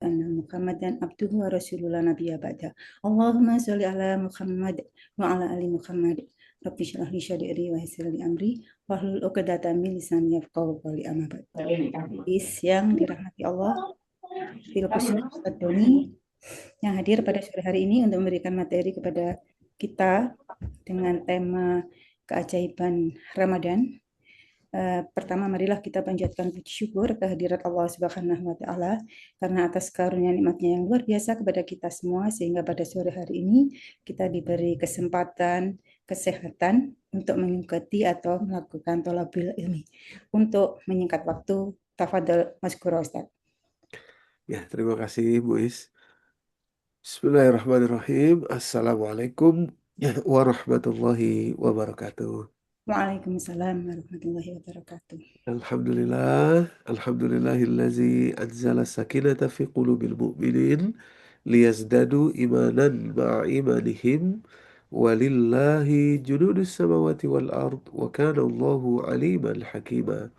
anna Muhammadan abduhu wa rasulullah nabiyya ba'da. Allahumma sholli ala Muhammad wa ala ali Muhammad. Rabbi shrah li sadri wa yassir li amri wahlul 'uqdatam min lisani yafqahu qawli amma ba'd. Yang dirahmati Allah, Bil khusus Ustadz Doni yang hadir pada sore hari ini untuk memberikan materi kepada kita dengan tema keajaiban Ramadan. Pertama, marilah kita panjatkan puji syukur kehadirat Allah Subhanahu wa Ta'ala karena atas karunia nikmatnya yang luar biasa kepada kita semua, sehingga pada sore hari ini kita diberi kesempatan, kesehatan untuk mengikuti atau melakukan thalabul ilmi. Untuk menyingkat waktu, tafadhol Mazkur Ustaz. Ya, terima kasih Bu Is. Bismillahirrahmanirrahim. Assalamualaikum warahmatullahi wabarakatuh. Waalaikumsalam warahmatullahi wabarakatuh. Alhamdulillah, alhamdulillahillazi anzala sakinata fi qulubil mu'minin liyazdadu imanan ma'a imanihim walillahi junudus samawati wal ard wa kana Allahu aliman hakima.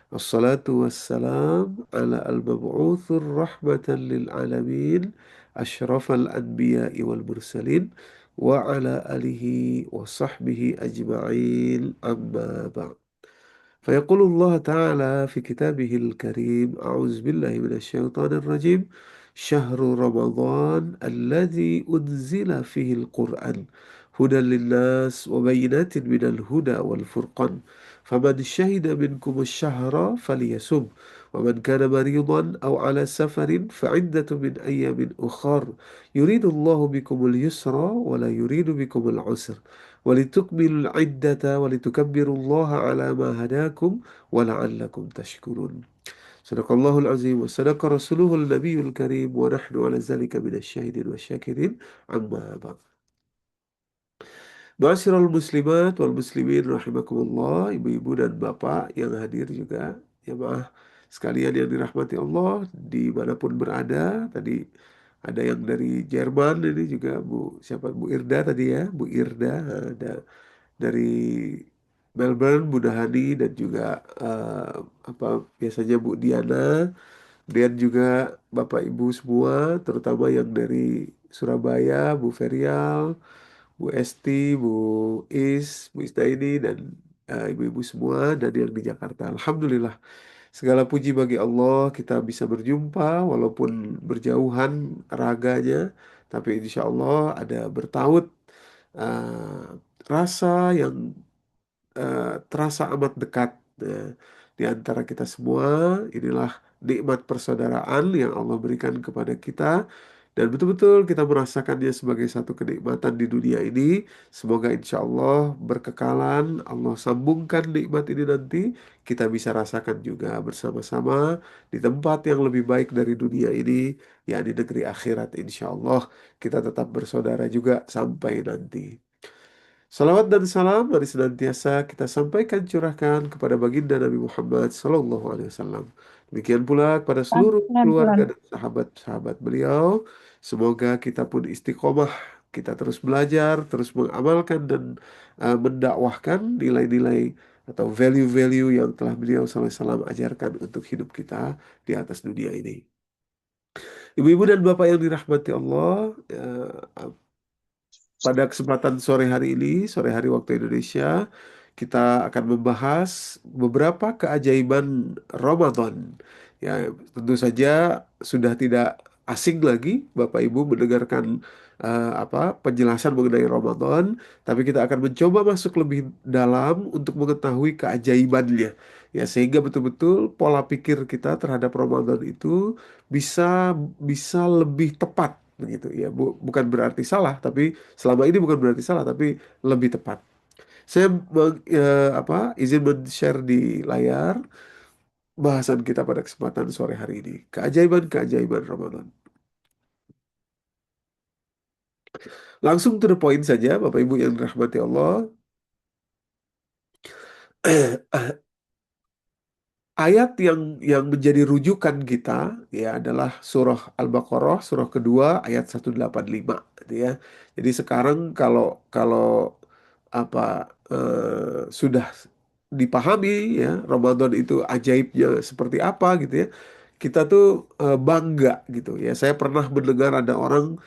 Assalatu wassalam ala al-mab'uthur rahmatan lil alamin asyrafal anbiya'i wal mursalin wa ala alihi wa sahbihi ajma'in amma ba'd. فيقول الله تعالى في كتابه الكريم أعوذ بالله من الشيطان الرجيم شهر رمضان الذي أنزل فيه القرآن هدى للناس وبينات من الهدى والفرقان فمن شهد منكم الشهر فليصم ومن كان مريضا أو على سفر فعدة من أيام أخر يريد الله بكم اليسر ولا يريد بكم العسر ولتكملوا العدة ولتكبروا الله على ما هداكم ولعلكم تشكرون. صدق الله العظيم وصدق رسوله النبي الكريم ونحن على ذلك من الشاهدين والشاكرين أما بعد. Ma'asyiral muslimat wal muslimin rahimakumullah, ibu-ibu dan bapak yang hadir juga, jemaah sekalian yang dirahmati Allah dimanapun berada. Tadi ada yang dari Jerman, ini juga Bu Irda tadi ya, Bu Irda, ada dari Melbourne, Bu Dahani, dan juga biasanya Bu Diana, dan juga Bapak Ibu semua, terutama yang dari Surabaya, Bu Ferial, Bu Esti, Bu Is, Bu Isnaini, dan ibu-ibu semua, dan yang di Jakarta. Alhamdulillah, segala puji bagi Allah kita bisa berjumpa walaupun berjauhan raganya, tapi insya Allah ada bertaut rasa yang terasa amat dekat di antara kita semua. Inilah nikmat persaudaraan yang Allah berikan kepada kita, dan betul-betul kita merasakannya sebagai satu kenikmatan di dunia ini. Semoga insya Allah berkekalan, Allah sambungkan nikmat ini nanti kita bisa rasakan juga bersama-sama di tempat yang lebih baik dari dunia ini, yakni negeri akhirat. Insya Allah kita tetap bersaudara juga sampai nanti. Salawat dan salam mari senantiasa kita sampaikan, curahkan kepada baginda Nabi Muhammad Sallallahu Alaihi Wasallam. Demikian pula kepada seluruh keluarga dan sahabat-sahabat beliau. Semoga kita pun istiqomah, kita terus belajar, terus mengamalkan dan mendakwahkan nilai-nilai atau value-value yang telah beliau Sallallahu Alaihi Wasallam ajarkan untuk hidup kita di atas dunia ini. Ibu-ibu dan bapak yang dirahmati Allah, pada kesempatan sore hari ini, sore hari waktu Indonesia, kita akan membahas beberapa keajaiban Ramadan. Ya, tentu saja sudah tidak asing lagi Bapak Ibu mendengarkan penjelasan mengenai Ramadan, tapi kita akan mencoba masuk lebih dalam untuk mengetahui keajaibannya. Ya, sehingga betul-betul pola pikir kita terhadap Ramadan itu bisa bisa lebih tepat begitu ya. Bukan berarti salah, tapi selama ini bukan berarti salah, tapi lebih tepat. Saya izin men-share di layar bahasan kita pada kesempatan sore hari ini. Keajaiban-keajaiban Ramadan. Langsung to the point saja, Bapak Ibu yang dirahmati Allah. Ayat yang menjadi rujukan kita ya adalah surah Al-Baqarah, surah kedua ayat 185 gitu ya. Jadi sekarang kalau kalau sudah dipahami ya Ramadan itu ajaibnya seperti apa gitu ya. kita tuh bangga gitu ya. Saya pernah mendengar ada orang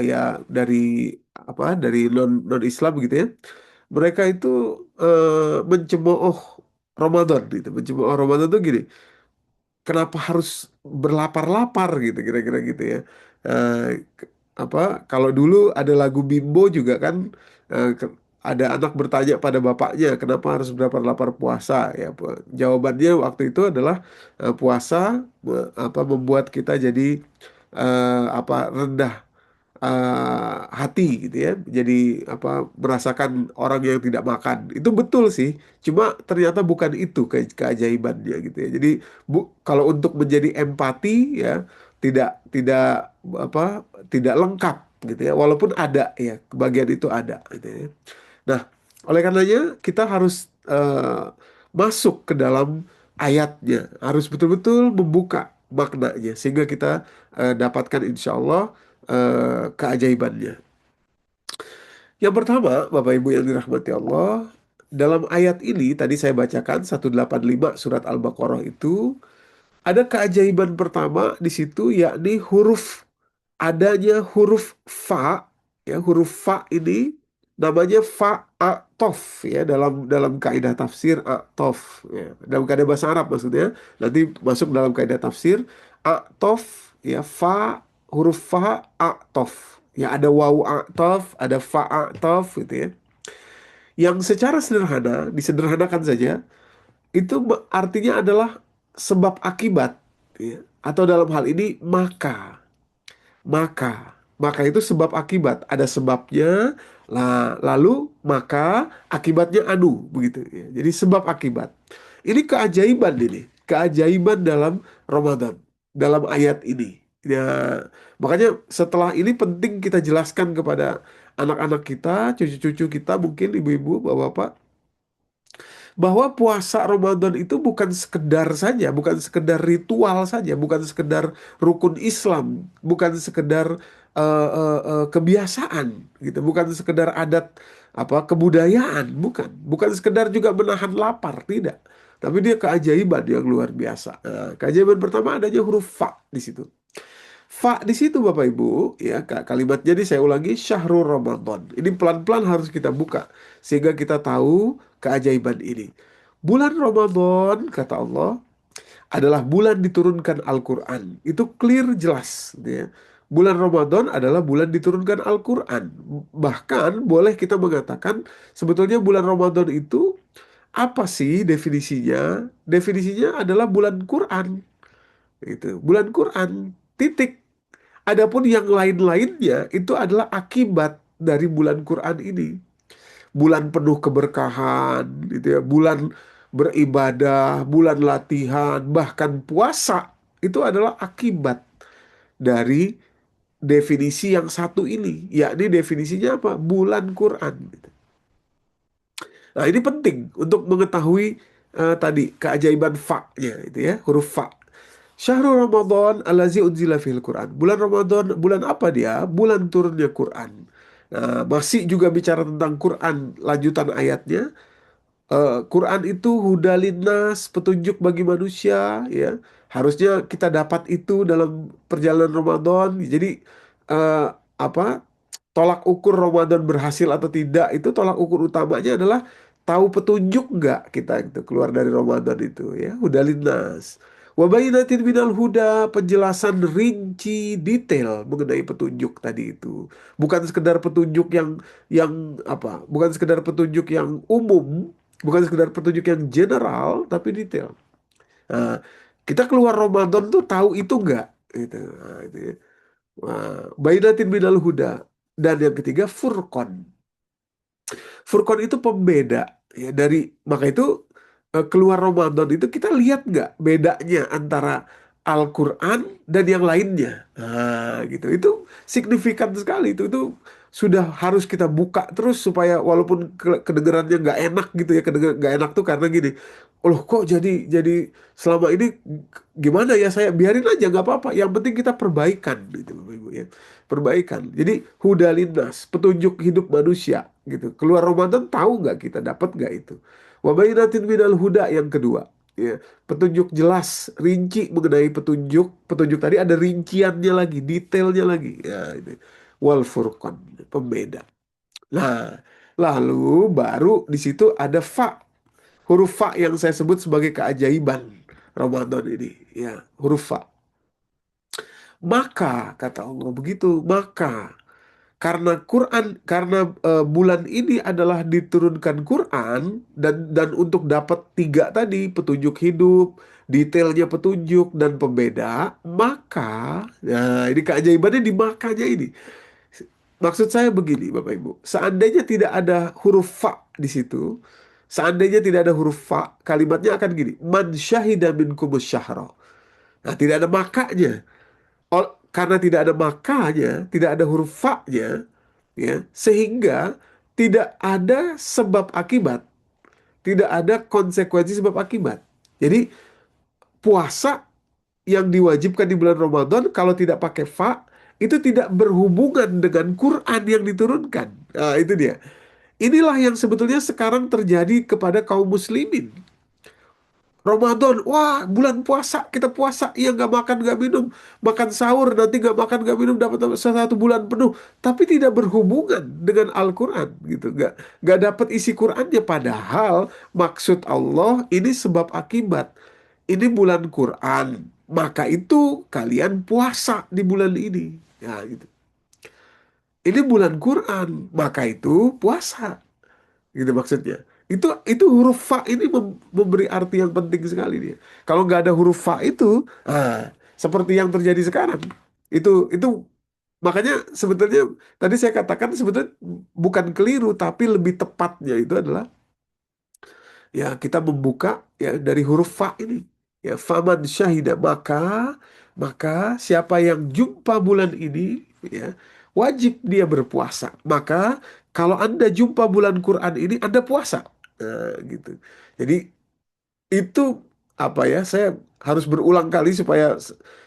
ya dari dari non Islam gitu ya. Mereka itu mencemooh Ramadan gitu. Mencemooh Ramadan tuh gini, kenapa harus berlapar-lapar gitu kira-kira gitu ya. Apa kalau dulu ada lagu Bimbo juga kan, ada anak bertanya pada bapaknya kenapa harus berlapar-lapar puasa ya. Jawabannya waktu itu adalah puasa membuat kita jadi rendah hati gitu ya, jadi merasakan orang yang tidak makan. Itu betul sih, cuma ternyata bukan itu keajaibannya gitu ya. Jadi kalau untuk menjadi empati ya, tidak tidak apa tidak lengkap gitu ya, walaupun ada ya, kebagian itu ada gitu ya. Nah, oleh karenanya kita harus masuk ke dalam ayatnya, harus betul-betul membuka maknanya sehingga kita dapatkan insya Allah keajaibannya. Yang pertama, Bapak Ibu yang dirahmati Allah, dalam ayat ini tadi saya bacakan 185 surat Al-Baqarah itu ada keajaiban pertama di situ, yakni adanya huruf fa. Ya, huruf fa ini namanya fa atof ya, dalam dalam kaidah tafsir atof ya. Dalam kaidah bahasa Arab maksudnya, nanti masuk dalam kaidah tafsir atof ya, fa, huruf fa atof ya, ada wawu atof, ada fa atof gitu ya, yang secara sederhana disederhanakan saja itu artinya adalah sebab akibat ya. Atau dalam hal ini maka itu sebab akibat, ada sebabnya lah, lalu maka akibatnya anu begitu ya. Jadi sebab akibat ini keajaiban dalam Ramadan, dalam ayat ini ya. Makanya setelah ini penting kita jelaskan kepada anak-anak kita, cucu-cucu kita, mungkin ibu-ibu, bapak-bapak, bahwa puasa Ramadan itu bukan sekedar saja, bukan sekedar ritual saja, bukan sekedar rukun Islam, bukan sekedar kebiasaan gitu, bukan sekedar adat kebudayaan, bukan sekedar juga menahan lapar, tidak. Tapi dia keajaiban yang luar biasa. Nah, keajaiban pertama adanya huruf fa di situ. Fa di situ Bapak Ibu ya, kalimat, jadi saya ulangi, syahrul Ramadan. Ini pelan-pelan harus kita buka sehingga kita tahu keajaiban ini. Bulan Ramadan kata Allah adalah bulan diturunkan Al-Qur'an. Itu clear, jelas gitu ya. Bulan Ramadan adalah bulan diturunkan Al-Qur'an. Bahkan boleh kita mengatakan sebetulnya bulan Ramadan itu apa sih definisinya? Definisinya adalah bulan Quran. Itu bulan Quran. Titik. Adapun yang lain-lainnya itu adalah akibat dari bulan Quran ini. Bulan penuh keberkahan, gitu ya. Bulan beribadah, bulan latihan, bahkan puasa itu adalah akibat dari definisi yang satu ini, yakni definisinya apa? Bulan Quran. Gitu. Nah, ini penting untuk mengetahui tadi keajaiban fa-nya itu ya, huruf fa. Syahrul Ramadan allazi unzila fil Quran. Bulan Ramadan, bulan apa dia? Bulan turunnya Quran. Nah, masih juga bicara tentang Quran, lanjutan ayatnya. Quran itu hudalinas, petunjuk bagi manusia, ya. Harusnya kita dapat itu dalam perjalanan Ramadan. Jadi eh, apa? Tolak ukur Ramadan berhasil atau tidak itu, tolak ukur utamanya adalah tahu petunjuk nggak kita itu keluar dari Ramadan itu ya. Hudalinas. Wabainatin minal huda, penjelasan rinci detail mengenai petunjuk tadi itu. Bukan sekedar petunjuk yang bukan sekedar petunjuk yang umum, bukan sekedar petunjuk yang general, tapi detail. Nah, kita keluar Ramadan tuh tahu itu enggak? Gitu. Nah, itu ya. Wah, bainatin minal huda. Dan yang ketiga Furqan. Furqan itu pembeda ya, maka itu keluar Ramadan itu kita lihat nggak bedanya antara Al-Quran dan yang lainnya. Nah, gitu. Itu signifikan sekali. Itu sudah harus kita buka terus supaya walaupun kedengarannya nggak enak gitu ya, kedengaran nggak enak tuh karena gini, loh kok jadi selama ini gimana ya, saya biarin aja nggak apa-apa. Yang penting kita perbaikan gitu, Bapak Ibu ya. Perbaikan. Jadi hudalinas, petunjuk hidup manusia gitu. Keluar Ramadan tahu nggak kita dapat nggak itu? Wabainatin minal huda yang kedua. ya, petunjuk jelas, rinci mengenai petunjuk. Petunjuk tadi ada rinciannya lagi, detailnya lagi. Ya, ini. Wal Furqan, pembeda. Nah, lalu baru di situ ada fa, huruf fa yang saya sebut sebagai keajaiban Ramadan ini. Ya, huruf fa. Maka kata Allah begitu, maka karena bulan ini adalah diturunkan Quran dan untuk dapat tiga tadi petunjuk hidup, detailnya petunjuk dan pembeda, maka nah ini keajaibannya di makanya ini. Maksud saya begini, Bapak Ibu, seandainya tidak ada huruf fa di situ, seandainya tidak ada huruf fa, kalimatnya akan gini, man syahida minkumus syahra. Nah, tidak ada makanya. Karena tidak ada makanya, tidak ada huruf fa-nya, ya, sehingga tidak ada sebab akibat, tidak ada konsekuensi sebab akibat. Jadi puasa yang diwajibkan di bulan Ramadan kalau tidak pakai fa itu tidak berhubungan dengan Quran yang diturunkan. Nah, itu dia. Inilah yang sebetulnya sekarang terjadi kepada kaum muslimin. Ramadan, wah bulan puasa, kita puasa, iya nggak makan nggak minum, makan sahur nanti nggak makan nggak minum dapat satu bulan penuh, tapi tidak berhubungan dengan Al-Quran gitu, nggak dapat isi Qurannya, padahal maksud Allah ini sebab akibat, ini bulan Quran, maka itu kalian puasa di bulan ini, ya gitu. Ini bulan Quran, maka itu puasa gitu maksudnya. Itu huruf fa ini memberi arti yang penting sekali dia. Kalau nggak ada huruf fa itu, seperti yang terjadi sekarang, itu makanya sebetulnya tadi saya katakan sebetulnya bukan keliru, tapi lebih tepatnya itu adalah ya kita membuka ya dari huruf fa ini. Ya faman syahida, maka siapa yang jumpa bulan ini ya wajib dia berpuasa. Maka kalau Anda jumpa bulan Quran ini Anda puasa. Gitu. Jadi itu apa ya? Saya harus berulang kali supaya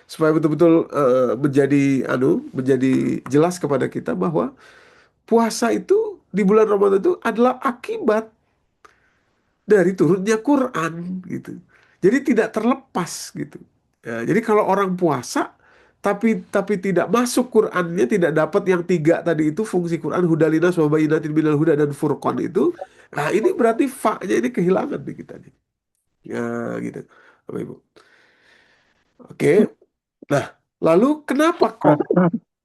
supaya betul-betul menjadi jelas kepada kita bahwa puasa itu di bulan Ramadan itu adalah akibat dari turunnya Quran gitu. Jadi tidak terlepas gitu. Ya, jadi kalau orang puasa tapi tidak masuk Qurannya, tidak dapat yang tiga tadi itu fungsi Quran hudalina wa bayyinatin minal huda dan furqan itu, nah ini berarti fa-nya ini kehilangan di kita nih. Ya gitu. Bapak Ibu. Oke. Nah, lalu kenapa kok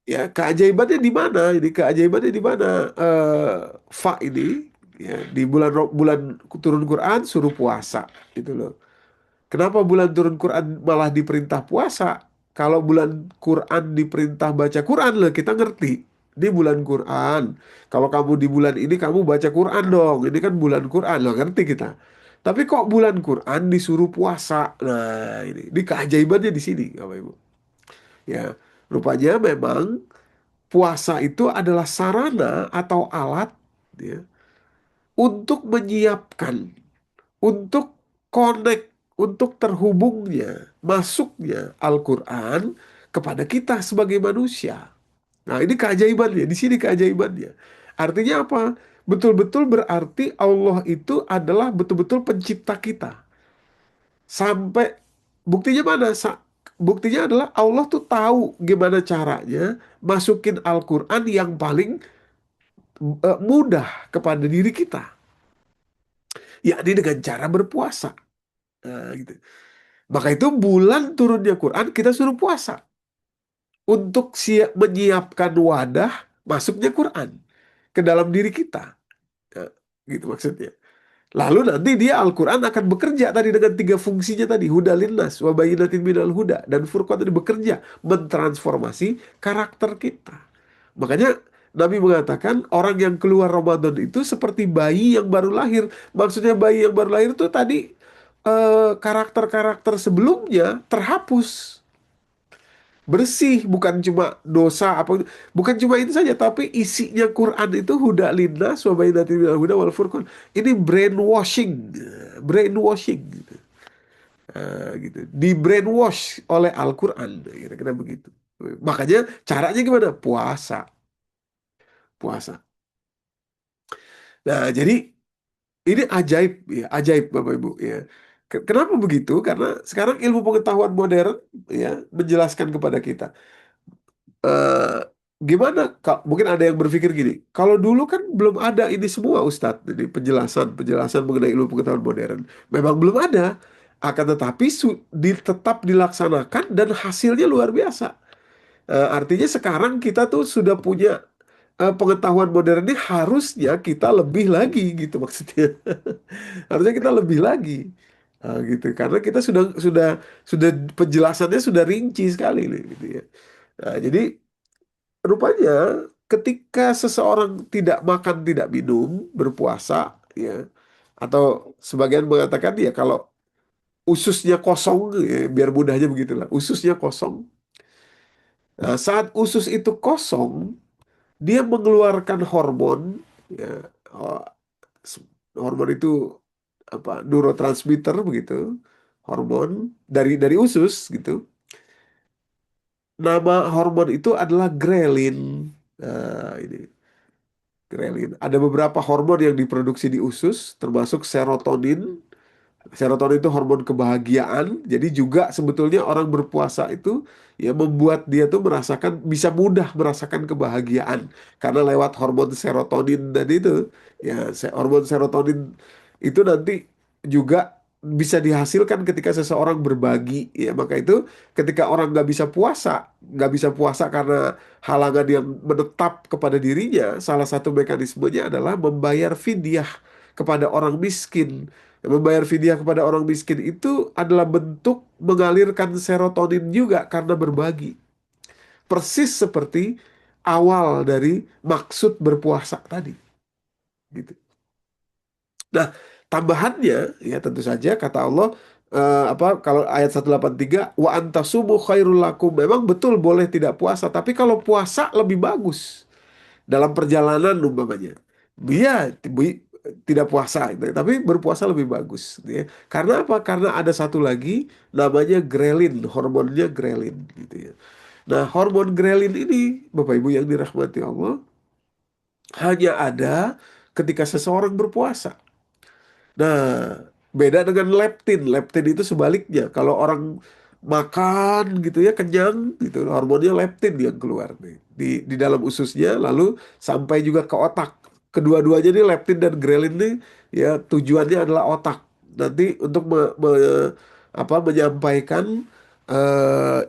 ya keajaibannya di mana? Ini keajaibannya di mana? Fa ini ya di bulan turun Quran suruh puasa gitu loh. Kenapa bulan turun Quran malah diperintah puasa? Kalau bulan Quran diperintah baca Quran loh, kita ngerti. Ini bulan Quran. Kalau kamu di bulan ini kamu baca Quran dong. Ini kan bulan Quran loh, ngerti kita. Tapi kok bulan Quran disuruh puasa? Nah, ini keajaibannya di sini, Bapak Ibu. Ya, rupanya memang puasa itu adalah sarana atau alat ya, untuk menyiapkan, untuk connect, untuk terhubungnya, masuknya Al-Quran kepada kita sebagai manusia. Nah, ini keajaibannya, di sini keajaibannya. Artinya apa? Betul-betul berarti Allah itu adalah betul-betul pencipta kita. Sampai buktinya mana? Buktinya adalah Allah tuh tahu gimana caranya masukin Al-Quran yang paling mudah kepada diri kita. Yakni dengan cara berpuasa. Nah, gitu. Maka itu bulan turunnya Quran kita suruh puasa untuk menyiapkan wadah masuknya Quran ke dalam diri kita. Nah, gitu maksudnya. Lalu nanti dia Al-Quran akan bekerja tadi dengan tiga fungsinya tadi. Huda linnas, wa bayyinatin minal huda. Dan Furqan tadi bekerja mentransformasi karakter kita. Makanya Nabi mengatakan orang yang keluar Ramadan itu seperti bayi yang baru lahir. Maksudnya bayi yang baru lahir itu tadi karakter-karakter sebelumnya terhapus, bersih, bukan cuma dosa apa, bukan cuma itu saja, tapi isinya Quran itu huda linnas wa bayyinatin minal huda wal furqan. Ini brainwashing, brainwashing gitu. Gitu. Di brainwash oleh Al-Quran, kira-kira begitu. Makanya caranya gimana? Puasa, puasa. Nah, jadi ini ajaib ya, ajaib Bapak Ibu ya. Kenapa begitu? Karena sekarang ilmu pengetahuan modern ya menjelaskan kepada kita. eh, Gimana? Mungkin ada yang berpikir gini, kalau dulu kan belum ada ini semua Ustadz, ini penjelasan mengenai ilmu pengetahuan modern. Memang belum ada, akan tetapi tetap dilaksanakan dan hasilnya luar biasa. Artinya sekarang kita tuh sudah punya pengetahuan modern ini, harusnya kita lebih lagi gitu maksudnya. Harusnya kita lebih lagi. Gitu karena kita sudah penjelasannya sudah rinci sekali nih gitu ya. Jadi rupanya ketika seseorang tidak makan, tidak minum, berpuasa, ya, atau sebagian mengatakan ya kalau ususnya kosong, ya, biar mudahnya begitulah, ususnya kosong. Nah, saat usus itu kosong, dia mengeluarkan hormon, ya, oh, s- hormon itu apa? Neurotransmitter begitu, hormon dari usus gitu. Nama hormon itu adalah grelin. Nah, ini. Grelin. Ada beberapa hormon yang diproduksi di usus, termasuk serotonin. Serotonin itu hormon kebahagiaan. Jadi juga sebetulnya orang berpuasa itu ya membuat dia tuh bisa mudah merasakan kebahagiaan karena lewat hormon serotonin dan itu ya hormon serotonin itu nanti juga bisa dihasilkan ketika seseorang berbagi ya maka itu ketika orang nggak bisa puasa karena halangan yang menetap kepada dirinya, salah satu mekanismenya adalah membayar fidyah kepada orang miskin. Membayar fidyah kepada orang miskin itu adalah bentuk mengalirkan serotonin juga karena berbagi. Persis seperti awal dari maksud berpuasa tadi. Gitu. Nah, tambahannya ya tentu saja kata Allah apa kalau ayat 183 wa antasumu khairul lakum, memang betul boleh tidak puasa, tapi kalau puasa lebih bagus dalam perjalanan umpamanya. Dia tidak puasa gitu, tapi berpuasa lebih bagus gitu ya. Karena apa? Karena ada satu lagi namanya grelin, hormonnya grelin gitu ya. Nah, hormon grelin ini Bapak Ibu yang dirahmati Allah hanya ada ketika seseorang berpuasa. Nah, beda dengan leptin. Leptin itu sebaliknya. Kalau orang makan gitu ya kenyang gitu, hormonnya leptin yang keluar nih di dalam ususnya, lalu sampai juga ke otak. Kedua-duanya nih leptin dan grelin nih ya tujuannya adalah otak. Nanti untuk menyampaikan eh,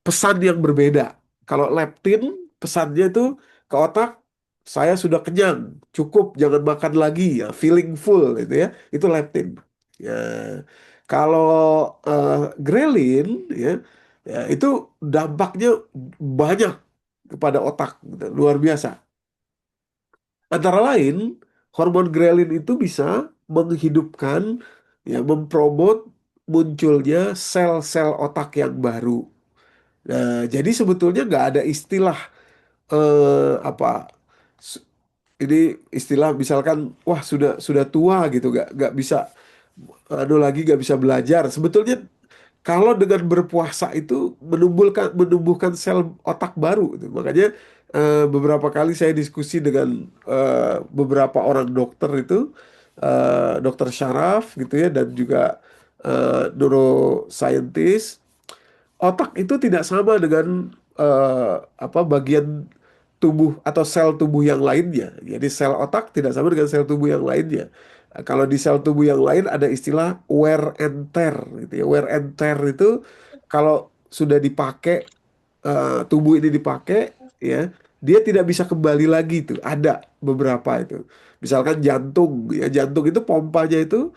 pesan yang berbeda. Kalau leptin pesannya itu ke otak, saya sudah kenyang, cukup, jangan makan lagi ya, feeling full itu ya, itu leptin. Ya, kalau eh, grelin ya, ya itu dampaknya banyak kepada otak, gitu, luar biasa. Antara lain, hormon grelin itu bisa menghidupkan, ya, mempromot munculnya sel-sel otak yang baru. Nah, jadi sebetulnya nggak ada istilah apa s- ini istilah misalkan wah sudah tua gitu nggak bisa nggak bisa belajar. Sebetulnya kalau dengan berpuasa itu menumbuhkan sel otak baru gitu. Makanya beberapa kali saya diskusi dengan beberapa orang dokter itu dokter syaraf gitu ya dan juga neuroscientist. Otak itu tidak sama dengan apa bagian tubuh atau sel tubuh yang lainnya. Jadi sel otak tidak sama dengan sel tubuh yang lainnya. Kalau di sel tubuh yang lain ada istilah wear and tear gitu ya. Wear and tear itu kalau sudah dipakai tubuh ini dipakai ya, dia tidak bisa kembali lagi tuh. Ada beberapa itu. Misalkan jantung ya, jantung itu pompanya itu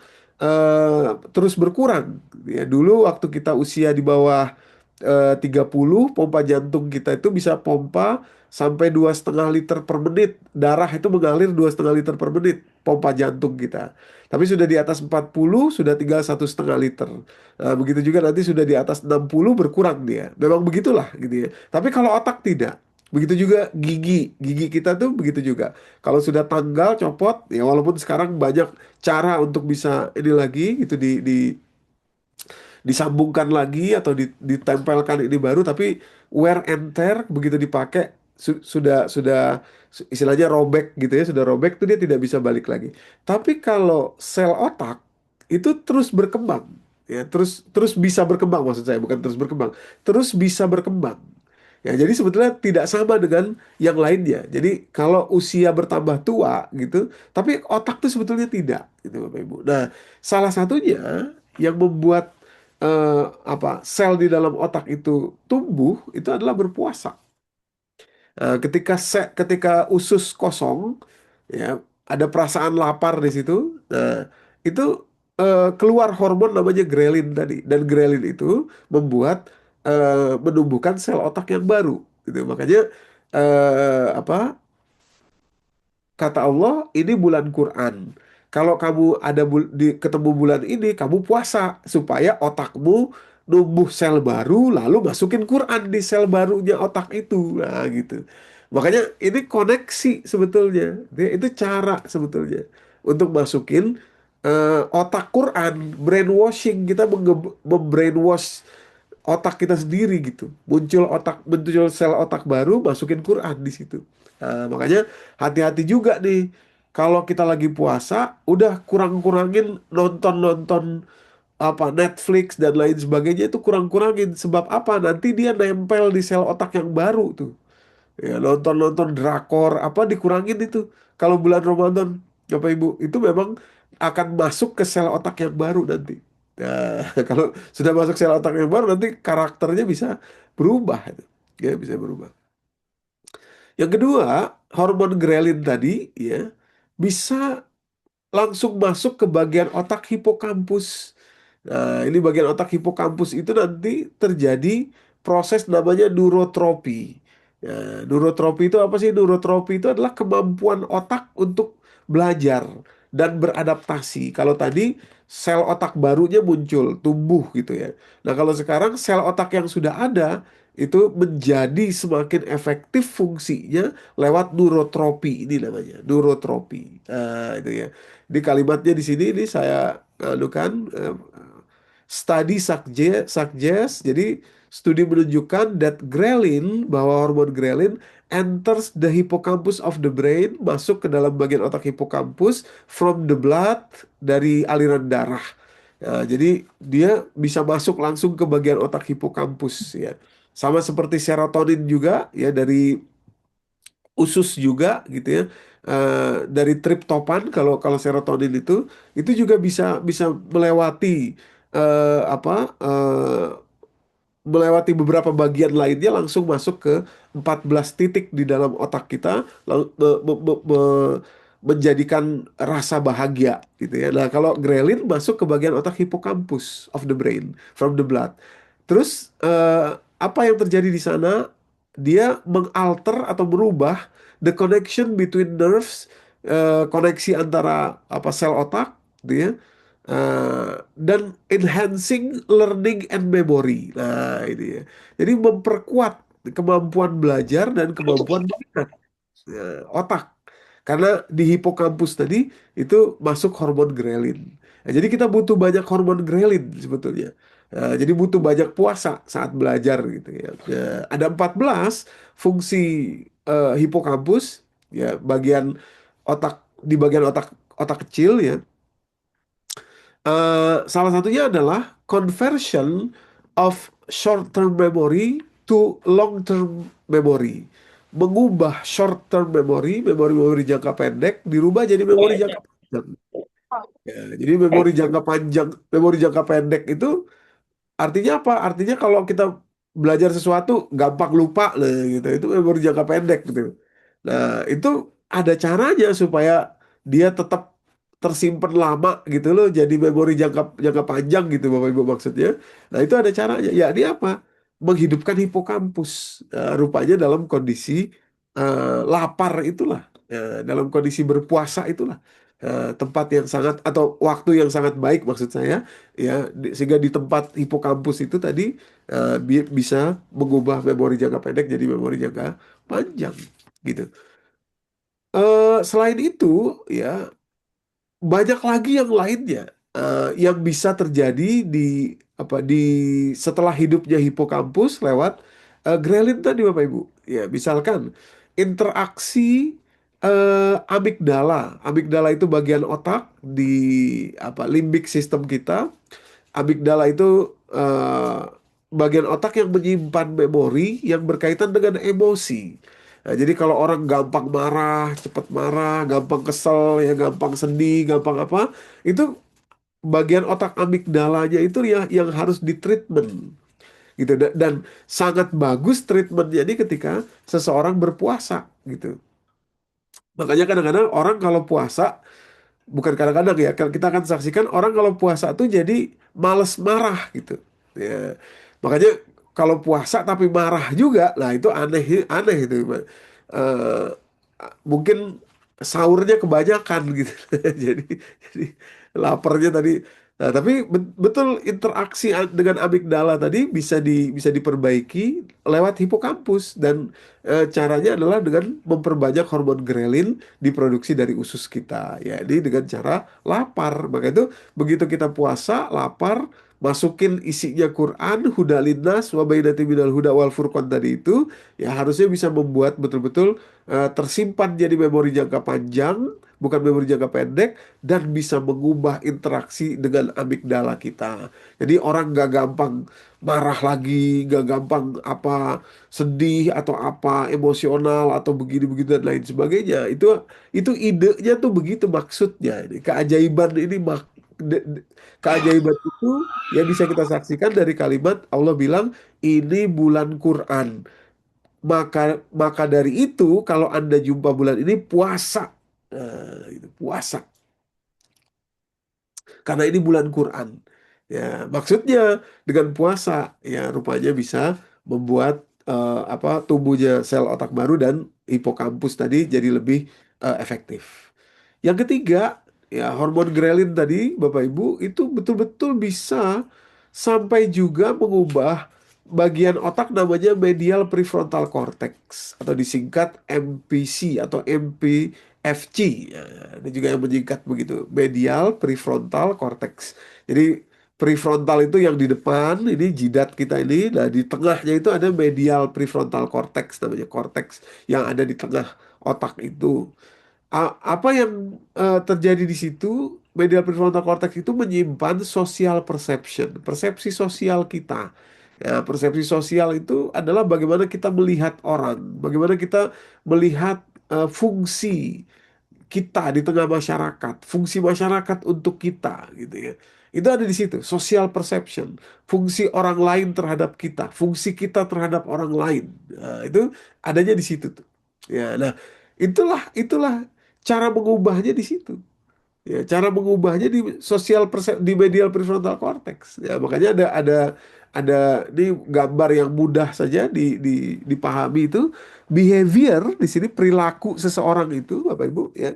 terus berkurang. Ya, dulu waktu kita usia di bawah 30, pompa jantung kita itu bisa pompa sampai 2,5 liter per menit. Darah itu mengalir 2,5 liter per menit, pompa jantung kita. Tapi sudah di atas 40, sudah tinggal 1,5 liter. Nah, begitu juga nanti sudah di atas 60 berkurang dia. Memang begitulah gitu ya. Tapi kalau otak tidak. Begitu juga gigi kita tuh begitu juga. Kalau sudah tanggal copot, ya walaupun sekarang banyak cara untuk bisa ini lagi gitu disambungkan lagi atau ditempelkan ini baru, tapi wear and tear begitu dipakai sudah istilahnya robek gitu ya, sudah robek tuh dia tidak bisa balik lagi. Tapi kalau sel otak itu terus berkembang. Ya, terus terus bisa berkembang, maksud saya bukan terus berkembang, terus bisa berkembang. Ya, jadi sebetulnya tidak sama dengan yang lainnya. Jadi kalau usia bertambah tua gitu, tapi otak tuh sebetulnya tidak, gitu Bapak Ibu. Nah, salah satunya yang membuat eh, sel di dalam otak itu tumbuh itu adalah berpuasa. Ketika usus kosong, ya ada perasaan lapar di situ. Nah, itu keluar hormon namanya grelin tadi, dan grelin itu membuat menumbuhkan sel otak yang baru. Gitu. Makanya apa kata Allah, ini bulan Quran. Kalau kamu ketemu bulan ini, kamu puasa supaya otakmu numbuh sel baru, lalu masukin Quran di sel barunya otak itu. Nah, gitu. Makanya ini koneksi sebetulnya. Itu cara sebetulnya untuk masukin otak Quran, brainwashing kita membrainwash otak kita sendiri gitu. Muncul sel otak baru, masukin Quran di situ. Nah, makanya hati-hati juga nih. Kalau kita lagi puasa, udah kurang-kurangin nonton-nonton Netflix dan lain sebagainya, itu kurang-kurangin. Sebab apa? Nanti dia nempel di sel otak yang baru tuh. Ya, nonton-nonton drakor dikurangin itu. Kalau bulan Ramadan, Bapak Ibu, itu memang akan masuk ke sel otak yang baru nanti. Nah, kalau sudah masuk sel otak yang baru, nanti karakternya bisa berubah. Ya, bisa berubah. Yang kedua, hormon grelin tadi ya bisa langsung masuk ke bagian otak hipokampus. Nah, ini bagian otak hipokampus itu nanti terjadi proses namanya neurotropi. Ya, neurotropi itu apa sih? Neurotropi itu adalah kemampuan otak untuk belajar dan beradaptasi. Kalau tadi sel otak barunya muncul, tumbuh gitu ya. Nah, kalau sekarang sel otak yang sudah ada itu menjadi semakin efektif fungsinya lewat neurotropi ini namanya, neurotropi. Nah, itu ya. Di kalimatnya di sini ini saya anukan study suggests, jadi studi menunjukkan that ghrelin, bahwa hormon ghrelin enters the hippocampus of the brain, masuk ke dalam bagian otak hippocampus from the blood, dari aliran darah. Ya, jadi dia bisa masuk langsung ke bagian otak hippocampus ya. Sama seperti serotonin juga ya, dari usus juga gitu ya. Dari triptopan, kalau kalau serotonin itu juga bisa bisa melewati eh, apa eh, melewati beberapa bagian lainnya, langsung masuk ke 14 titik di dalam otak kita, lalu menjadikan rasa bahagia gitu ya. Nah, kalau ghrelin masuk ke bagian otak hippocampus of the brain from the blood. Terus apa yang terjadi di sana? Dia mengalter atau merubah the connection between nerves, koneksi antara sel otak, gitu ya, dan enhancing learning and memory. Nah, ini ya. Jadi memperkuat kemampuan belajar dan kemampuan mengingat otak. Karena di hipokampus tadi itu masuk hormon grelin. Nah, jadi kita butuh banyak hormon grelin sebetulnya. Jadi butuh banyak puasa saat belajar gitu ya. Ada 14 fungsi hipokampus ya, otak bagian otak otak kecil ya. Salah satunya adalah conversion of short-term memory to long-term memory. Mengubah short-term memory, memori-memori jangka pendek, dirubah jadi memori jangka panjang. Ya, jadi memori jangka pendek itu artinya apa? Artinya kalau kita belajar sesuatu gampang lupa lah gitu. Itu memori jangka pendek gitu. Nah, itu ada caranya supaya dia tetap tersimpan lama gitu loh, jadi memori jangka jangka panjang gitu Bapak Ibu maksudnya. Nah, itu ada caranya. Ya, ini apa? Menghidupkan hipokampus. Rupanya dalam kondisi lapar itulah, dalam kondisi berpuasa itulah tempat yang sangat, atau waktu yang sangat baik maksud saya ya, sehingga di tempat hipokampus itu tadi bisa mengubah memori jangka pendek jadi memori jangka panjang gitu. Selain itu ya, banyak lagi yang lainnya yang bisa terjadi di di setelah hidupnya hipokampus lewat grelin tadi Bapak Ibu. Ya, misalkan interaksi amigdala. Amigdala itu bagian otak di limbik sistem kita. Amigdala itu eh, bagian otak yang menyimpan memori yang berkaitan dengan emosi. Nah, jadi kalau orang gampang marah, gampang kesel, ya gampang sedih, gampang apa, itu bagian otak amigdalanya itu ya yang harus ditreatment gitu. Dan sangat bagus treatmentnya ini ketika seseorang berpuasa gitu. Makanya kadang-kadang orang kalau puasa, bukan kadang-kadang ya, kita akan saksikan orang kalau puasa tuh jadi males marah gitu ya. Makanya kalau puasa tapi marah juga, lah itu aneh, aneh itu. Eh, Mungkin sahurnya kebanyakan gitu. Jadi laparnya tadi. Nah, tapi betul interaksi dengan amigdala tadi bisa diperbaiki lewat hipokampus, dan caranya adalah dengan memperbanyak hormon grelin diproduksi dari usus kita, ya ini dengan cara lapar. Maka itu begitu kita puasa lapar, masukin isinya Quran, huda linnas wa bainatin minal huda wal furqan tadi itu, ya harusnya bisa membuat betul-betul tersimpan jadi memori jangka panjang, bukan memori jangka pendek, dan bisa mengubah interaksi dengan amigdala kita. Jadi orang gak gampang marah lagi, gak gampang apa sedih atau apa emosional atau begini-begitu dan lain sebagainya. Itu idenya tuh begitu maksudnya. Ini keajaiban ini keajaiban itu ya bisa kita saksikan dari kalimat Allah bilang ini bulan Quran. Maka dari itu kalau Anda jumpa bulan ini puasa. Nah, itu puasa karena ini bulan Quran. Ya, maksudnya dengan puasa ya rupanya bisa membuat apa tumbuhnya sel otak baru dan hipokampus tadi jadi lebih efektif. Yang ketiga, ya hormon grelin tadi Bapak Ibu itu betul-betul bisa sampai juga mengubah bagian otak namanya medial prefrontal cortex atau disingkat MPC atau MPFC. Ya, ini juga yang menyingkat begitu, medial prefrontal cortex. Jadi prefrontal itu yang di depan, ini jidat kita ini, nah di tengahnya itu ada medial prefrontal cortex namanya, cortex yang ada di tengah otak itu. Apa yang terjadi di situ, medial prefrontal cortex itu menyimpan social perception, persepsi sosial kita. Ya, persepsi sosial itu adalah bagaimana kita melihat orang, bagaimana kita melihat fungsi kita di tengah masyarakat, fungsi masyarakat untuk kita, gitu ya. Itu ada di situ, social perception, fungsi orang lain terhadap kita, fungsi kita terhadap orang lain. Nah, itu adanya di situ tuh. Ya, nah itulah cara mengubahnya di situ. Ya, cara mengubahnya di di medial prefrontal cortex. Ya, makanya ada ini gambar yang mudah saja dipahami itu, behavior di sini perilaku seseorang itu Bapak Ibu ya.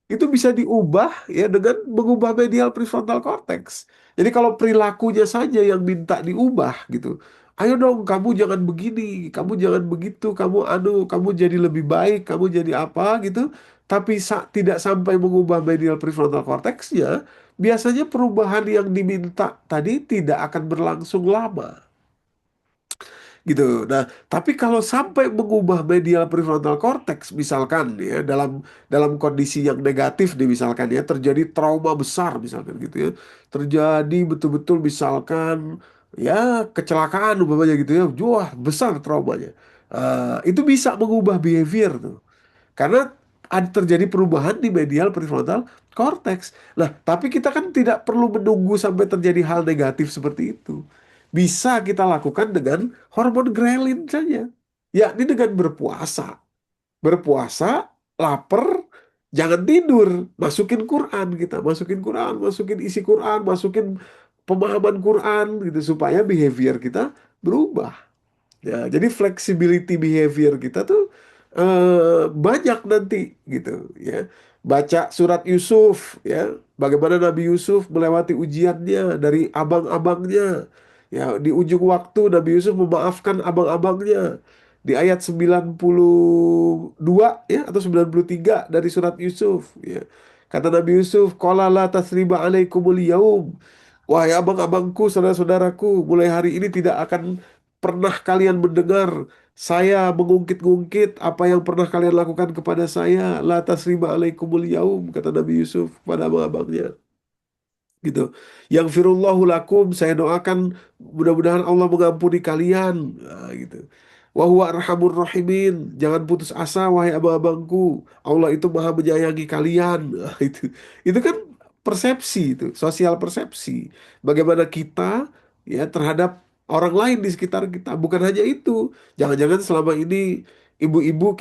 Itu bisa diubah ya dengan mengubah medial prefrontal cortex. Jadi kalau perilakunya saja yang minta diubah gitu. Ayo dong kamu jangan begini, kamu jangan begitu, kamu jadi lebih baik, kamu jadi apa gitu, tapi tidak sampai mengubah medial prefrontal cortex-nya, biasanya perubahan yang diminta tadi tidak akan berlangsung lama. Gitu. Nah, tapi kalau sampai mengubah medial prefrontal cortex, misalkan ya dalam kondisi yang negatif nih, misalkan ya terjadi trauma besar misalkan gitu ya, terjadi betul-betul misalkan ya kecelakaan umpamanya gitu ya, wah besar traumanya. Itu bisa mengubah behavior tuh. Karena ada terjadi perubahan di medial prefrontal cortex. Nah, tapi kita kan tidak perlu menunggu sampai terjadi hal negatif seperti itu. Bisa kita lakukan dengan hormon grelin saja. Yakni dengan berpuasa. Berpuasa, lapar, jangan tidur. Masukin Quran kita. Masukin Quran, masukin isi Quran, masukin pemahaman Quran gitu. Supaya behavior kita berubah. Ya, jadi flexibility behavior kita tuh banyak nanti gitu ya. Baca surat Yusuf ya, bagaimana Nabi Yusuf melewati ujiannya dari abang-abangnya. Ya, di ujung waktu Nabi Yusuf memaafkan abang-abangnya. Di ayat 92 ya atau 93 dari surat Yusuf ya. Kata Nabi Yusuf, "Qala la tasriba alaikumul yaum." Wahai abang-abangku, saudara-saudaraku, mulai hari ini tidak akan pernah kalian mendengar saya mengungkit-ungkit apa yang pernah kalian lakukan kepada saya. La tasriba alaikumul yaum, kata Nabi Yusuf kepada abang-abangnya. gitu. Yang firullahu lakum, saya doakan mudah-mudahan Allah mengampuni kalian. Nah, gitu. Wa huwa arhamur rahimin, jangan putus asa wahai abang-abangku, Allah itu maha menyayangi kalian. Nah, itu kan persepsi, itu sosial persepsi bagaimana kita ya terhadap orang lain di sekitar kita. Bukan hanya itu, jangan-jangan selama ini ibu-ibu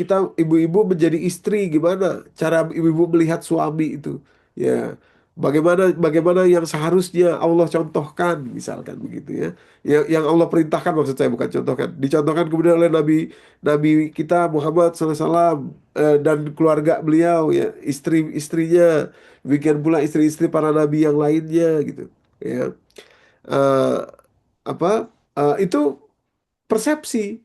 menjadi istri, gimana cara ibu-ibu melihat suami itu, ya bagaimana bagaimana yang seharusnya Allah contohkan, misalkan begitu ya. Yang Allah perintahkan, maksud saya bukan contohkan. Dicontohkan kemudian oleh Nabi Nabi kita Muhammad SAW, dan keluarga beliau ya, istri-istrinya, demikian pula istri-istri para nabi yang lainnya gitu. Ya. Eh, apa itu persepsi.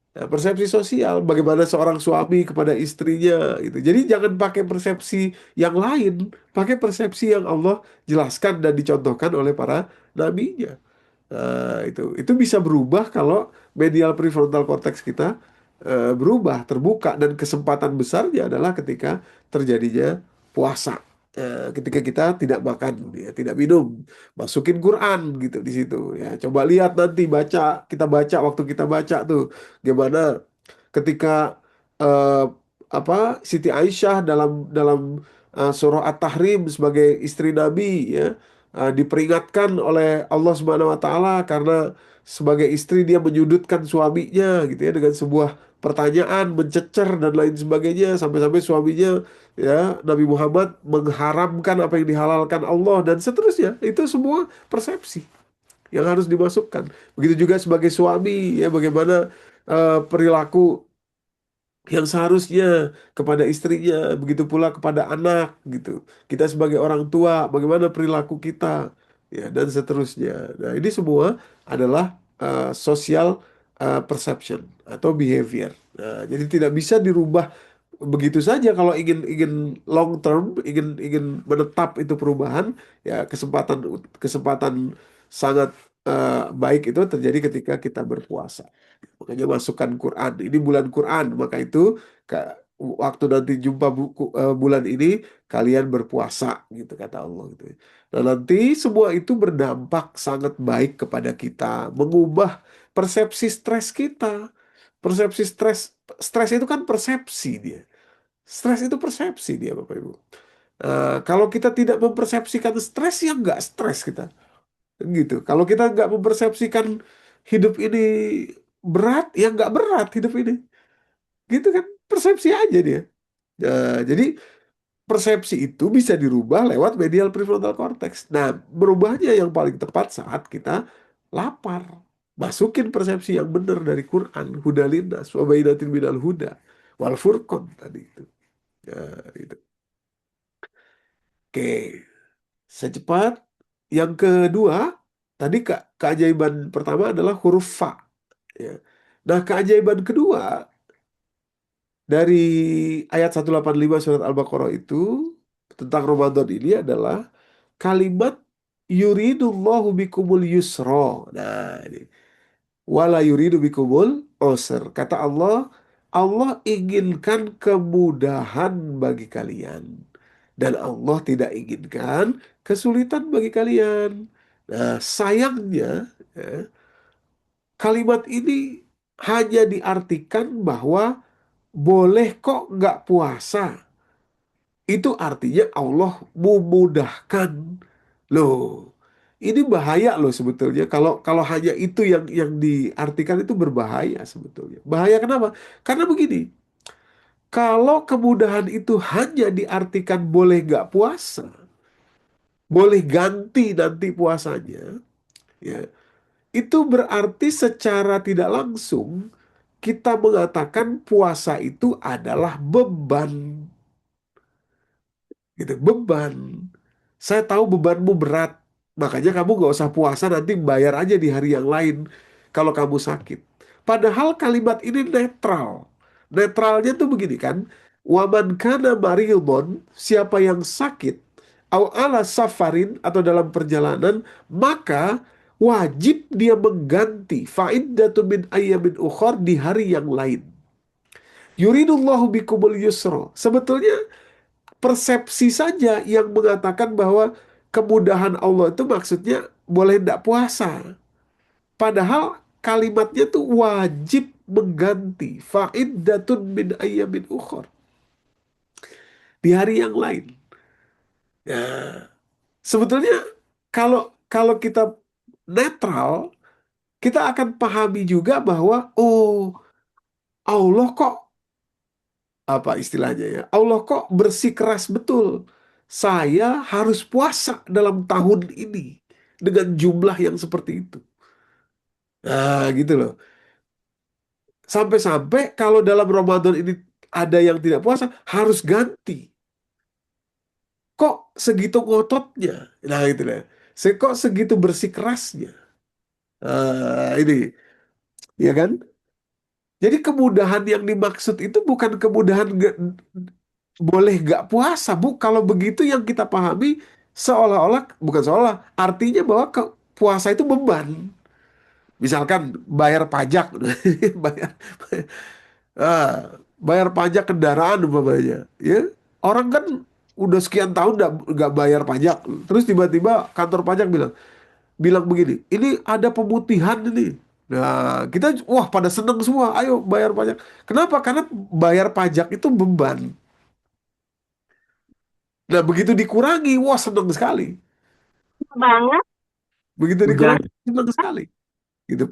Ya, persepsi sosial, bagaimana seorang suami kepada istrinya gitu. Jadi jangan pakai persepsi yang lain, pakai persepsi yang Allah jelaskan dan dicontohkan oleh para nabinya. Nah, itu bisa berubah kalau medial prefrontal cortex kita berubah, terbuka, dan kesempatan besarnya adalah ketika terjadinya puasa. Ketika kita tidak makan, ya, tidak minum, masukin Quran gitu di situ. Ya, coba lihat nanti kita baca waktu kita baca tuh gimana ketika eh, apa Siti Aisyah dalam dalam surah At-Tahrim sebagai istri Nabi ya, diperingatkan oleh Allah Subhanahu wa taala karena sebagai istri dia menyudutkan suaminya gitu ya dengan sebuah pertanyaan mencecer dan lain sebagainya, sampai-sampai suaminya ya Nabi Muhammad mengharamkan apa yang dihalalkan Allah dan seterusnya. Itu semua persepsi yang harus dimasukkan. Begitu juga sebagai suami ya, bagaimana perilaku yang seharusnya kepada istrinya, begitu pula kepada anak gitu. Kita sebagai orang tua, bagaimana perilaku kita, ya dan seterusnya. Nah, ini semua adalah social perception atau behavior. Nah, jadi tidak bisa dirubah begitu saja kalau ingin ingin long term, ingin ingin menetap itu perubahan, ya kesempatan kesempatan sangat baik itu terjadi ketika kita berpuasa. Makanya masukkan Quran. Ini bulan Quran, maka itu waktu nanti jumpa bulan ini kalian berpuasa gitu kata Allah gitu. Nah, nanti semua itu berdampak sangat baik kepada kita, mengubah persepsi stres kita. Persepsi stres itu kan persepsi dia. Stres itu persepsi dia, Bapak Ibu. Kalau kita tidak mempersepsikan stres, ya nggak stres kita gitu. Kalau kita nggak mempersepsikan hidup ini berat, ya nggak berat hidup ini, gitu kan? Persepsi aja dia. Jadi persepsi itu bisa dirubah lewat medial prefrontal cortex. Nah, berubahnya yang paling tepat saat kita lapar. Masukin persepsi yang benar dari Quran, hudalinas, wa bainatin minal huda, wal furqan tadi itu. Ya, itu. Oke, secepat. Yang kedua, tadi keajaiban pertama adalah huruf fa. Ya. Nah, keajaiban kedua dari ayat 185 surat Al-Baqarah itu tentang Ramadan ini adalah kalimat yuridullahu bikumul yusra. Nah, ini. Wala yuridu bikumul usr. Kata Allah, Allah inginkan kemudahan bagi kalian. Dan Allah tidak inginkan kesulitan bagi kalian. Nah, sayangnya, ya, kalimat ini hanya diartikan bahwa boleh kok nggak puasa. Itu artinya Allah memudahkan. Loh, ini bahaya loh sebetulnya. Kalau kalau hanya itu yang diartikan, itu berbahaya sebetulnya. Bahaya kenapa? Karena begini, kalau kemudahan itu hanya diartikan boleh nggak puasa, boleh ganti nanti puasanya, ya, itu berarti secara tidak langsung kita mengatakan puasa itu adalah beban. Gitu, beban. Saya tahu bebanmu berat, makanya kamu gak usah puasa, nanti bayar aja di hari yang lain kalau kamu sakit. Padahal kalimat ini netral. Netralnya tuh begini kan, waman kana maridon, siapa yang sakit, au ala safarin atau dalam perjalanan, maka wajib dia mengganti faiddatu min ayyamin ukhor di hari yang lain. Yuridullahu bikumul yusra. Sebetulnya persepsi saja yang mengatakan bahwa kemudahan Allah itu maksudnya boleh tidak puasa. Padahal kalimatnya tuh wajib mengganti fa'iddatun min ayyamin ukhor, di hari yang lain. Ya, sebetulnya kalau kalau kita netral, kita akan pahami juga bahwa oh, Allah kok apa istilahnya ya? Allah kok bersikeras betul. Saya harus puasa dalam tahun ini dengan jumlah yang seperti itu. Nah, gitu loh. Sampai-sampai kalau dalam Ramadan ini ada yang tidak puasa, harus ganti. Kok segitu ngototnya? Nah, gitu lah. Kok segitu bersikerasnya? Ini, ya kan? Jadi kemudahan yang dimaksud itu bukan kemudahan boleh gak puasa, Bu. Kalau begitu yang kita pahami seolah-olah, bukan seolah, artinya bahwa puasa itu beban. Misalkan bayar pajak, bayar, bayar pajak kendaraan umpamanya, ya. Orang kan udah sekian tahun nggak bayar pajak, terus tiba-tiba kantor pajak bilang bilang begini, ini ada pemutihan ini. Nah, kita wah pada seneng semua, ayo bayar pajak. Kenapa? Karena bayar pajak itu beban. Nah, begitu dikurangi, wah seneng sekali. banget. Begitu Udah. dikurangi, seneng sekali. Gitu.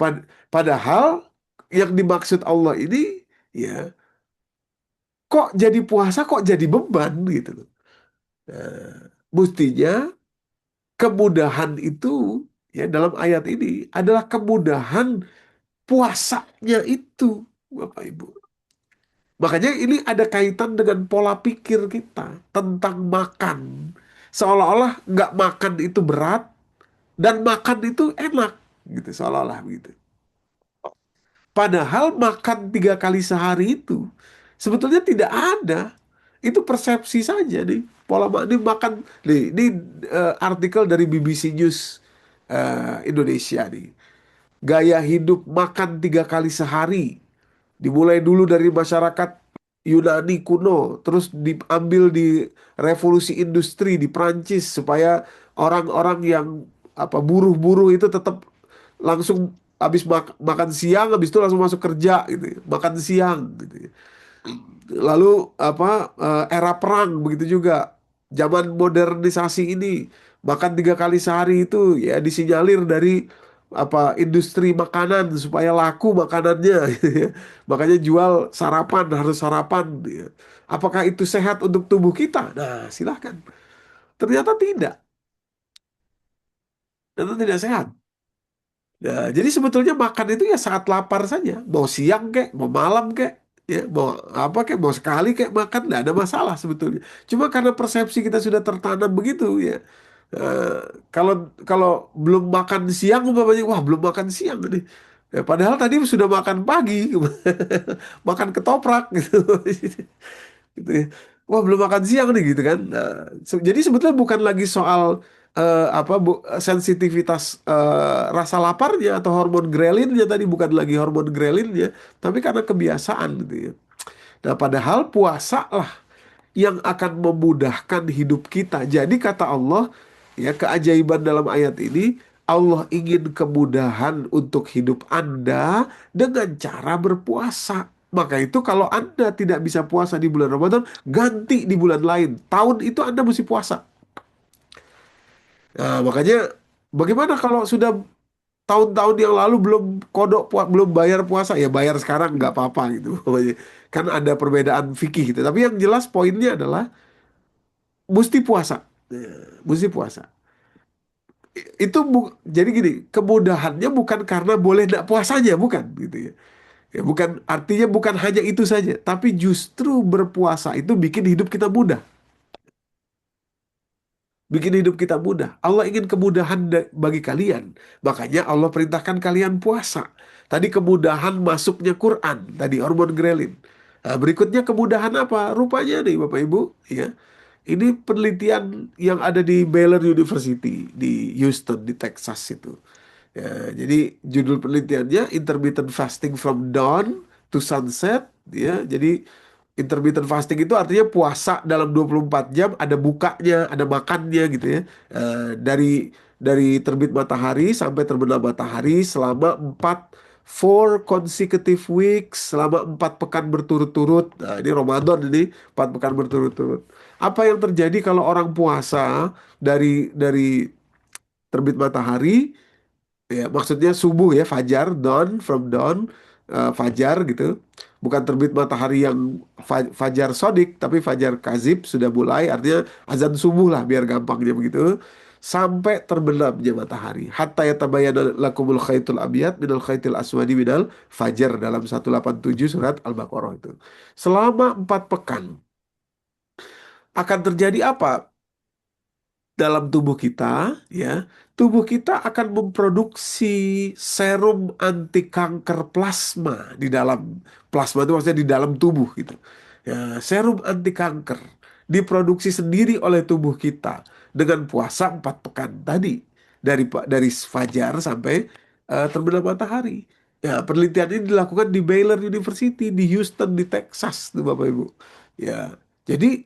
Padahal yang dimaksud Allah ini, ya, kok jadi puasa, kok jadi beban gitu loh. Mestinya kemudahan itu, ya, dalam ayat ini adalah kemudahan puasanya itu, Bapak Ibu. Makanya ini ada kaitan dengan pola pikir kita tentang makan. Seolah-olah nggak makan itu berat dan makan itu enak, gitu. Seolah-olah begitu. Padahal makan 3 kali sehari itu sebetulnya tidak ada. Itu persepsi saja nih. Pola ini makan nih, ini artikel dari BBC News Indonesia nih. Gaya hidup makan 3 kali sehari. Dimulai dulu dari masyarakat Yunani kuno, terus diambil di revolusi industri di Prancis supaya orang-orang yang apa buruh-buruh itu tetap langsung habis makan siang, habis itu langsung masuk kerja gitu, ya. Makan siang gitu, ya. Lalu apa era perang begitu juga. Zaman modernisasi ini makan 3 kali sehari itu ya disinyalir dari apa industri makanan supaya laku makanannya gitu ya. Makanya jual sarapan harus sarapan ya. Apakah itu sehat untuk tubuh kita? Nah, silahkan. Ternyata tidak. Ternyata tidak sehat. Nah, jadi sebetulnya makan itu ya saat lapar saja. Mau siang kek, mau malam kek, ya, mau apa kek, mau sekali kek makan, nggak ada masalah sebetulnya. Cuma karena persepsi kita sudah tertanam begitu ya. Eh, kalau kalau belum makan siang umpamanya, wah belum makan siang nih. Ya, padahal tadi sudah makan pagi, makan ketoprak gitu. Gitu ya. Wah belum makan siang nih gitu kan. Nah, jadi sebetulnya bukan lagi soal apa sensitivitas rasa laparnya atau hormon grelinnya tadi, bukan lagi hormon grelinnya, tapi karena kebiasaan gitu ya. Nah, padahal puasa lah yang akan memudahkan hidup kita. Jadi kata Allah, ya, keajaiban dalam ayat ini, Allah ingin kemudahan untuk hidup Anda dengan cara berpuasa. Maka itu kalau Anda tidak bisa puasa di bulan Ramadan, ganti di bulan lain. Tahun itu Anda mesti puasa. Nah, makanya bagaimana kalau sudah tahun-tahun yang lalu belum kodok belum bayar puasa, ya bayar sekarang nggak apa-apa gitu. Kan ada perbedaan fikih gitu. Tapi yang jelas poinnya adalah mesti puasa. Mesti puasa. Itu jadi gini, kemudahannya bukan karena boleh tidak puasanya, bukan gitu ya. Ya, bukan artinya bukan hanya itu saja, tapi justru berpuasa itu bikin hidup kita mudah. Bikin hidup kita mudah. Allah ingin kemudahan bagi kalian. Makanya Allah perintahkan kalian puasa. Tadi kemudahan masuknya Quran, tadi hormon grelin. Nah, berikutnya kemudahan apa? Rupanya nih Bapak Ibu, ya. Ini penelitian yang ada di Baylor University di Houston, di Texas itu. Ya, jadi judul penelitiannya Intermittent Fasting from Dawn to Sunset. Ya, jadi Intermittent fasting itu artinya puasa dalam 24 jam, ada bukanya, ada makannya gitu ya. Dari terbit matahari sampai terbenam matahari selama 4 consecutive weeks, selama 4 pekan berturut-turut. Nah, ini Ramadan ini 4 pekan berturut-turut. Apa yang terjadi kalau orang puasa dari terbit matahari, ya maksudnya subuh ya, fajar, dawn, from dawn, fajar gitu, bukan terbit matahari yang fajar sodik, tapi fajar kazib sudah mulai, artinya azan subuh lah biar gampangnya begitu, sampai terbenamnya matahari, hatta yatabayyana lakumul khaitul abyad minal khaitil aswadi minal fajar, dalam 187 surat Al-Baqarah itu. Selama 4 pekan akan terjadi apa dalam tubuh kita? Ya, tubuh kita akan memproduksi serum anti kanker plasma di dalam, plasma itu maksudnya di dalam tubuh gitu. Ya, serum anti kanker diproduksi sendiri oleh tubuh kita dengan puasa 4 pekan tadi, dari fajar sampai terbenam matahari. Ya, penelitian ini dilakukan di Baylor University di Houston di Texas tuh Bapak Ibu. Ya, jadi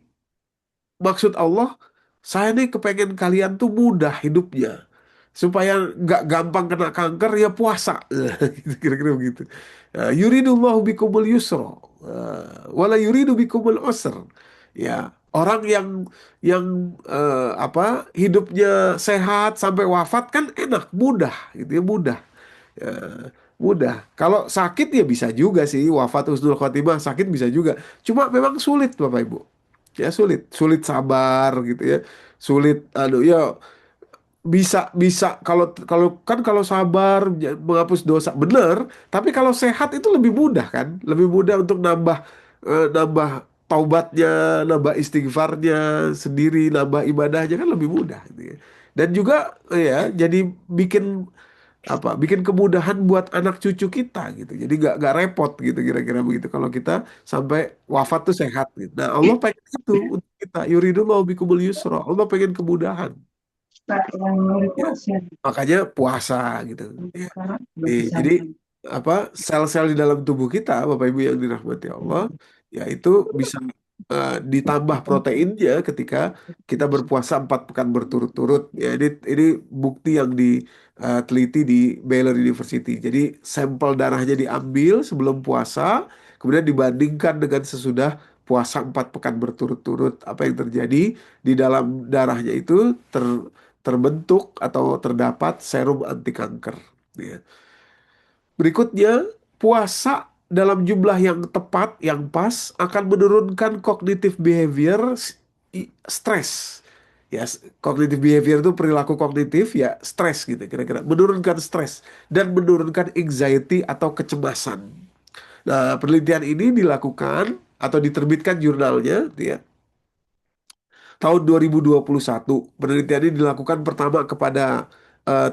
maksud Allah, saya nih kepengen kalian tuh mudah hidupnya. Supaya nggak gampang kena kanker, ya puasa. Gitu, kira-kira begitu. Yuridullahu bikumul yusra. Wala yuridu bikumul usr. Ya, orang yang apa, hidupnya sehat sampai wafat kan enak, mudah gitu ya, mudah. Ya, mudah. Kalau sakit ya bisa juga sih, wafat husnul khotimah, sakit bisa juga. Cuma memang sulit Bapak Ibu. Ya sulit sabar gitu ya. Sulit, aduh ya, bisa bisa kalau kalau kan kalau sabar menghapus dosa bener, tapi kalau sehat itu lebih mudah kan, lebih mudah untuk nambah taubatnya, nambah istighfarnya sendiri, nambah ibadahnya kan lebih mudah gitu ya. Dan juga ya jadi bikin bikin kemudahan buat anak cucu kita gitu, jadi nggak repot gitu, kira-kira begitu kalau kita sampai wafat tuh sehat gitu. Nah, Allah pengen itu untuk kita, yuridullahu bikumul yusra, Allah pengen kemudahan ya, makanya puasa gitu ya. Jadi apa, sel-sel di dalam tubuh kita Bapak Ibu yang dirahmati Allah, ya itu bisa ditambah proteinnya ketika kita berpuasa 4 pekan berturut-turut. Ya, ini bukti yang diteliti di Baylor University. Jadi sampel darahnya diambil sebelum puasa, kemudian dibandingkan dengan sesudah puasa 4 pekan berturut-turut, apa yang terjadi di dalam darahnya itu terbentuk atau terdapat serum anti kanker. Ya. Berikutnya, puasa dalam jumlah yang tepat, yang pas, akan menurunkan cognitive behavior, stres. Ya, cognitive behavior itu perilaku kognitif, ya stres gitu kira-kira. Menurunkan stres dan menurunkan anxiety atau kecemasan. Nah, penelitian ini dilakukan atau diterbitkan jurnalnya, ya, tahun 2021. Penelitian ini dilakukan pertama kepada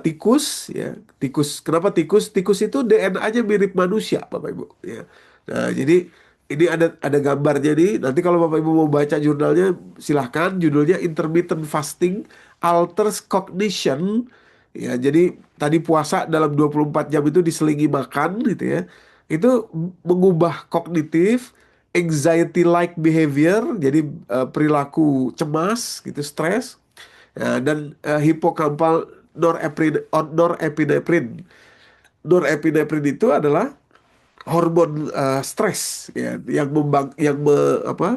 tikus ya. Tikus. Kenapa tikus? Tikus itu DNA-nya mirip manusia, Bapak Ibu ya. Nah, jadi ini ada gambarnya nih. Nanti kalau Bapak Ibu mau baca jurnalnya silahkan, judulnya Intermittent Fasting Alters Cognition. Ya, jadi tadi puasa dalam 24 jam itu diselingi makan gitu ya. Itu mengubah kognitif, anxiety-like behavior, jadi perilaku cemas, gitu, stres, dan hippocampal norepinephrine. Norepinephrine itu adalah hormon stres ya, yang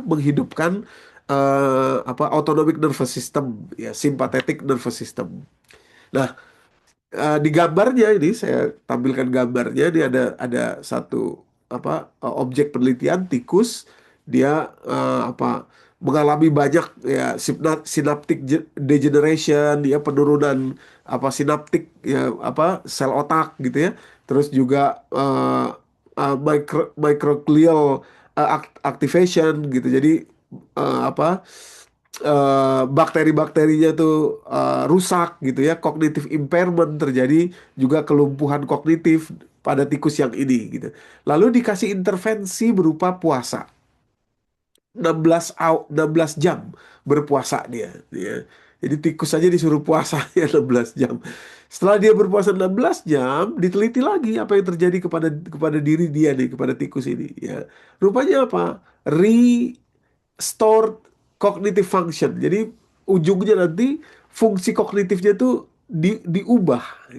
menghidupkan autonomic nervous system, ya, sympathetic nervous system. Nah, di gambarnya ini saya tampilkan gambarnya, ini ada satu objek penelitian tikus, dia mengalami banyak ya synaptic degeneration, dia penurunan sinaptik, ya sel otak gitu ya, terus juga microglial activation gitu, jadi apa bakteri-bakterinya tuh rusak gitu ya, cognitive impairment terjadi, juga kelumpuhan kognitif pada tikus yang ini gitu. Lalu dikasih intervensi berupa puasa 16 jam berpuasa dia. Jadi tikus saja disuruh puasa ya 16 jam. Setelah dia berpuasa 16 jam, diteliti lagi apa yang terjadi kepada kepada diri dia nih, kepada tikus ini ya. Rupanya apa? restore cognitive function. Jadi ujungnya nanti fungsi kognitifnya tuh diubah.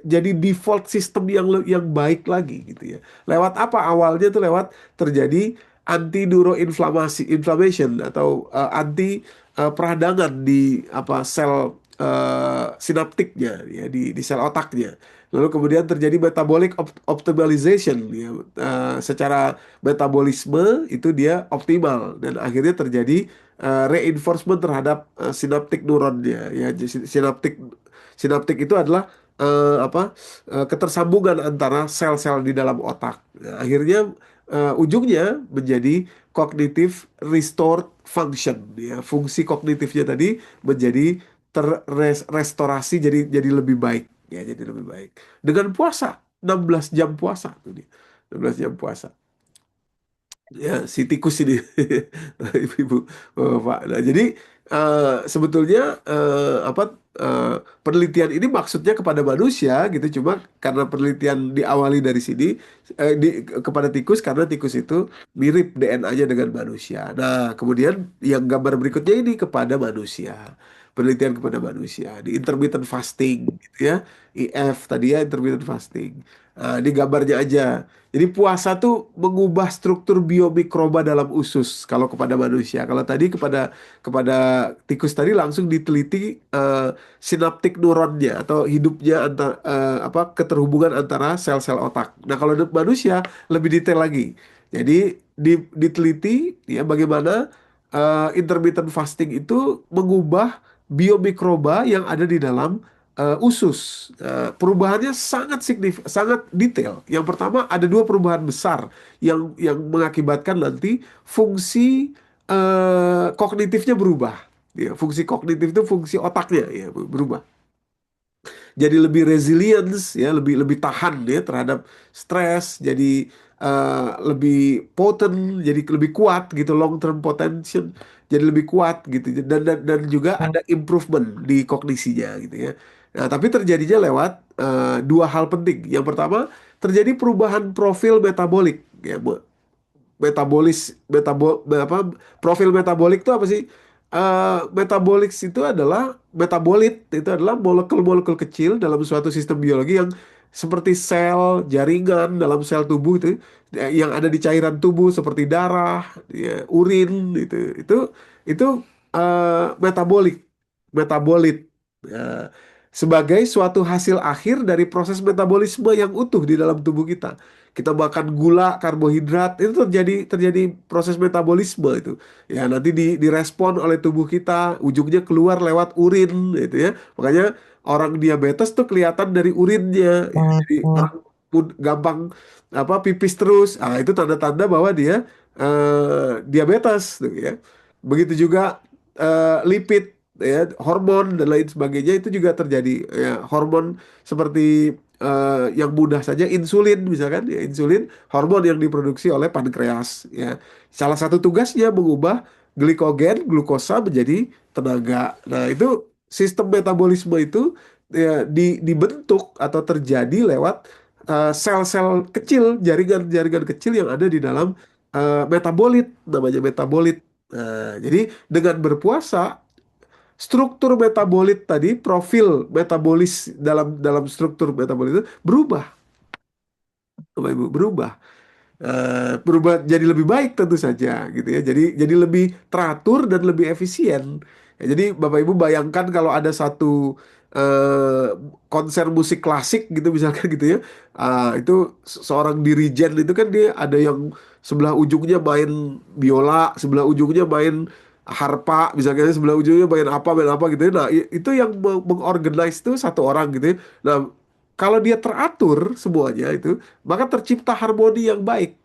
Jadi default system yang baik lagi gitu ya. Lewat apa? Awalnya tuh lewat terjadi anti neuroinflamasi inflammation atau anti peradangan di apa sel sinaptiknya ya di sel otaknya. Lalu kemudian terjadi metabolic optimization ya. Secara metabolisme itu dia optimal dan akhirnya terjadi reinforcement terhadap sinaptik neuronnya ya. Sinaptik sinaptik itu adalah ketersambungan antara sel-sel di dalam otak. Nah, akhirnya ujungnya menjadi cognitive restored function ya. Fungsi kognitifnya tadi menjadi terrestorasi jadi lebih baik ya, jadi lebih baik. Dengan puasa 16 jam puasa tuh dia. 16 jam puasa. Ya, si tikus ini, ibu-ibu, bapak. Nah, jadi sebetulnya penelitian ini maksudnya kepada manusia gitu, cuma karena penelitian diawali dari sini kepada tikus karena tikus itu mirip DNA-nya dengan manusia. Nah, kemudian yang gambar berikutnya ini kepada manusia, penelitian kepada manusia di intermittent fasting, gitu ya, IF tadi ya intermittent fasting. Nah, ini gambarnya aja. Jadi puasa tuh mengubah struktur biomikroba dalam usus kalau kepada manusia. Kalau tadi kepada kepada tikus tadi langsung diteliti sinaptik neuronnya atau hidupnya antara keterhubungan antara sel-sel otak. Nah, kalau manusia lebih detail lagi. Jadi diteliti ya bagaimana intermittent fasting itu mengubah biomikroba yang ada di dalam usus. Perubahannya sangat signifikan, sangat detail. Yang pertama ada dua perubahan besar yang mengakibatkan nanti fungsi kognitifnya berubah. Ya, fungsi kognitif itu fungsi otaknya ya berubah. Jadi lebih resilience ya, lebih lebih tahan ya terhadap stres, jadi lebih potent, jadi lebih kuat gitu, long term potential, jadi lebih kuat gitu, dan juga ada improvement di kognisinya gitu ya. Nah, tapi terjadinya lewat dua hal penting. Yang pertama, terjadi perubahan profil metabolik ya, profil metabolik itu apa sih? Metabolik itu adalah metabolit itu adalah molekul-molekul kecil dalam suatu sistem biologi yang seperti sel jaringan dalam sel tubuh itu yang ada di cairan tubuh seperti darah, ya, urin itu metabolik metabolit ya, sebagai suatu hasil akhir dari proses metabolisme yang utuh di dalam tubuh kita. Kita makan gula, karbohidrat, itu terjadi proses metabolisme itu. Ya, nanti direspon oleh tubuh kita, ujungnya keluar lewat urin gitu ya. Makanya orang diabetes tuh kelihatan dari urinnya. Ya. Jadi orang pun gampang pipis terus. Ah, itu tanda-tanda bahwa dia diabetes tuh ya. Begitu juga lipid ya, hormon dan lain sebagainya itu juga terjadi ya, hormon seperti yang mudah saja insulin misalkan ya, insulin hormon yang diproduksi oleh pankreas ya, salah satu tugasnya mengubah glikogen glukosa menjadi tenaga. Nah, itu sistem metabolisme itu ya, dibentuk atau terjadi lewat sel-sel kecil, jaringan-jaringan kecil yang ada di dalam metabolit, namanya metabolit. Nah, jadi dengan berpuasa struktur metabolit tadi, profil metabolis dalam dalam struktur metabolit itu berubah, Bapak Ibu, berubah. Berubah jadi lebih baik tentu saja gitu ya. Jadi lebih teratur dan lebih efisien. Ya, jadi Bapak Ibu bayangkan kalau ada satu eh, konser musik klasik gitu misalkan gitu ya. Itu seorang dirijen itu kan dia ada yang sebelah ujungnya main biola, sebelah ujungnya main harpa, misalnya sebelah ujungnya main apa gitu ya. Nah, itu yang mengorganize itu satu orang gitu ya. Nah, kalau dia teratur semuanya itu, maka tercipta harmoni yang baik.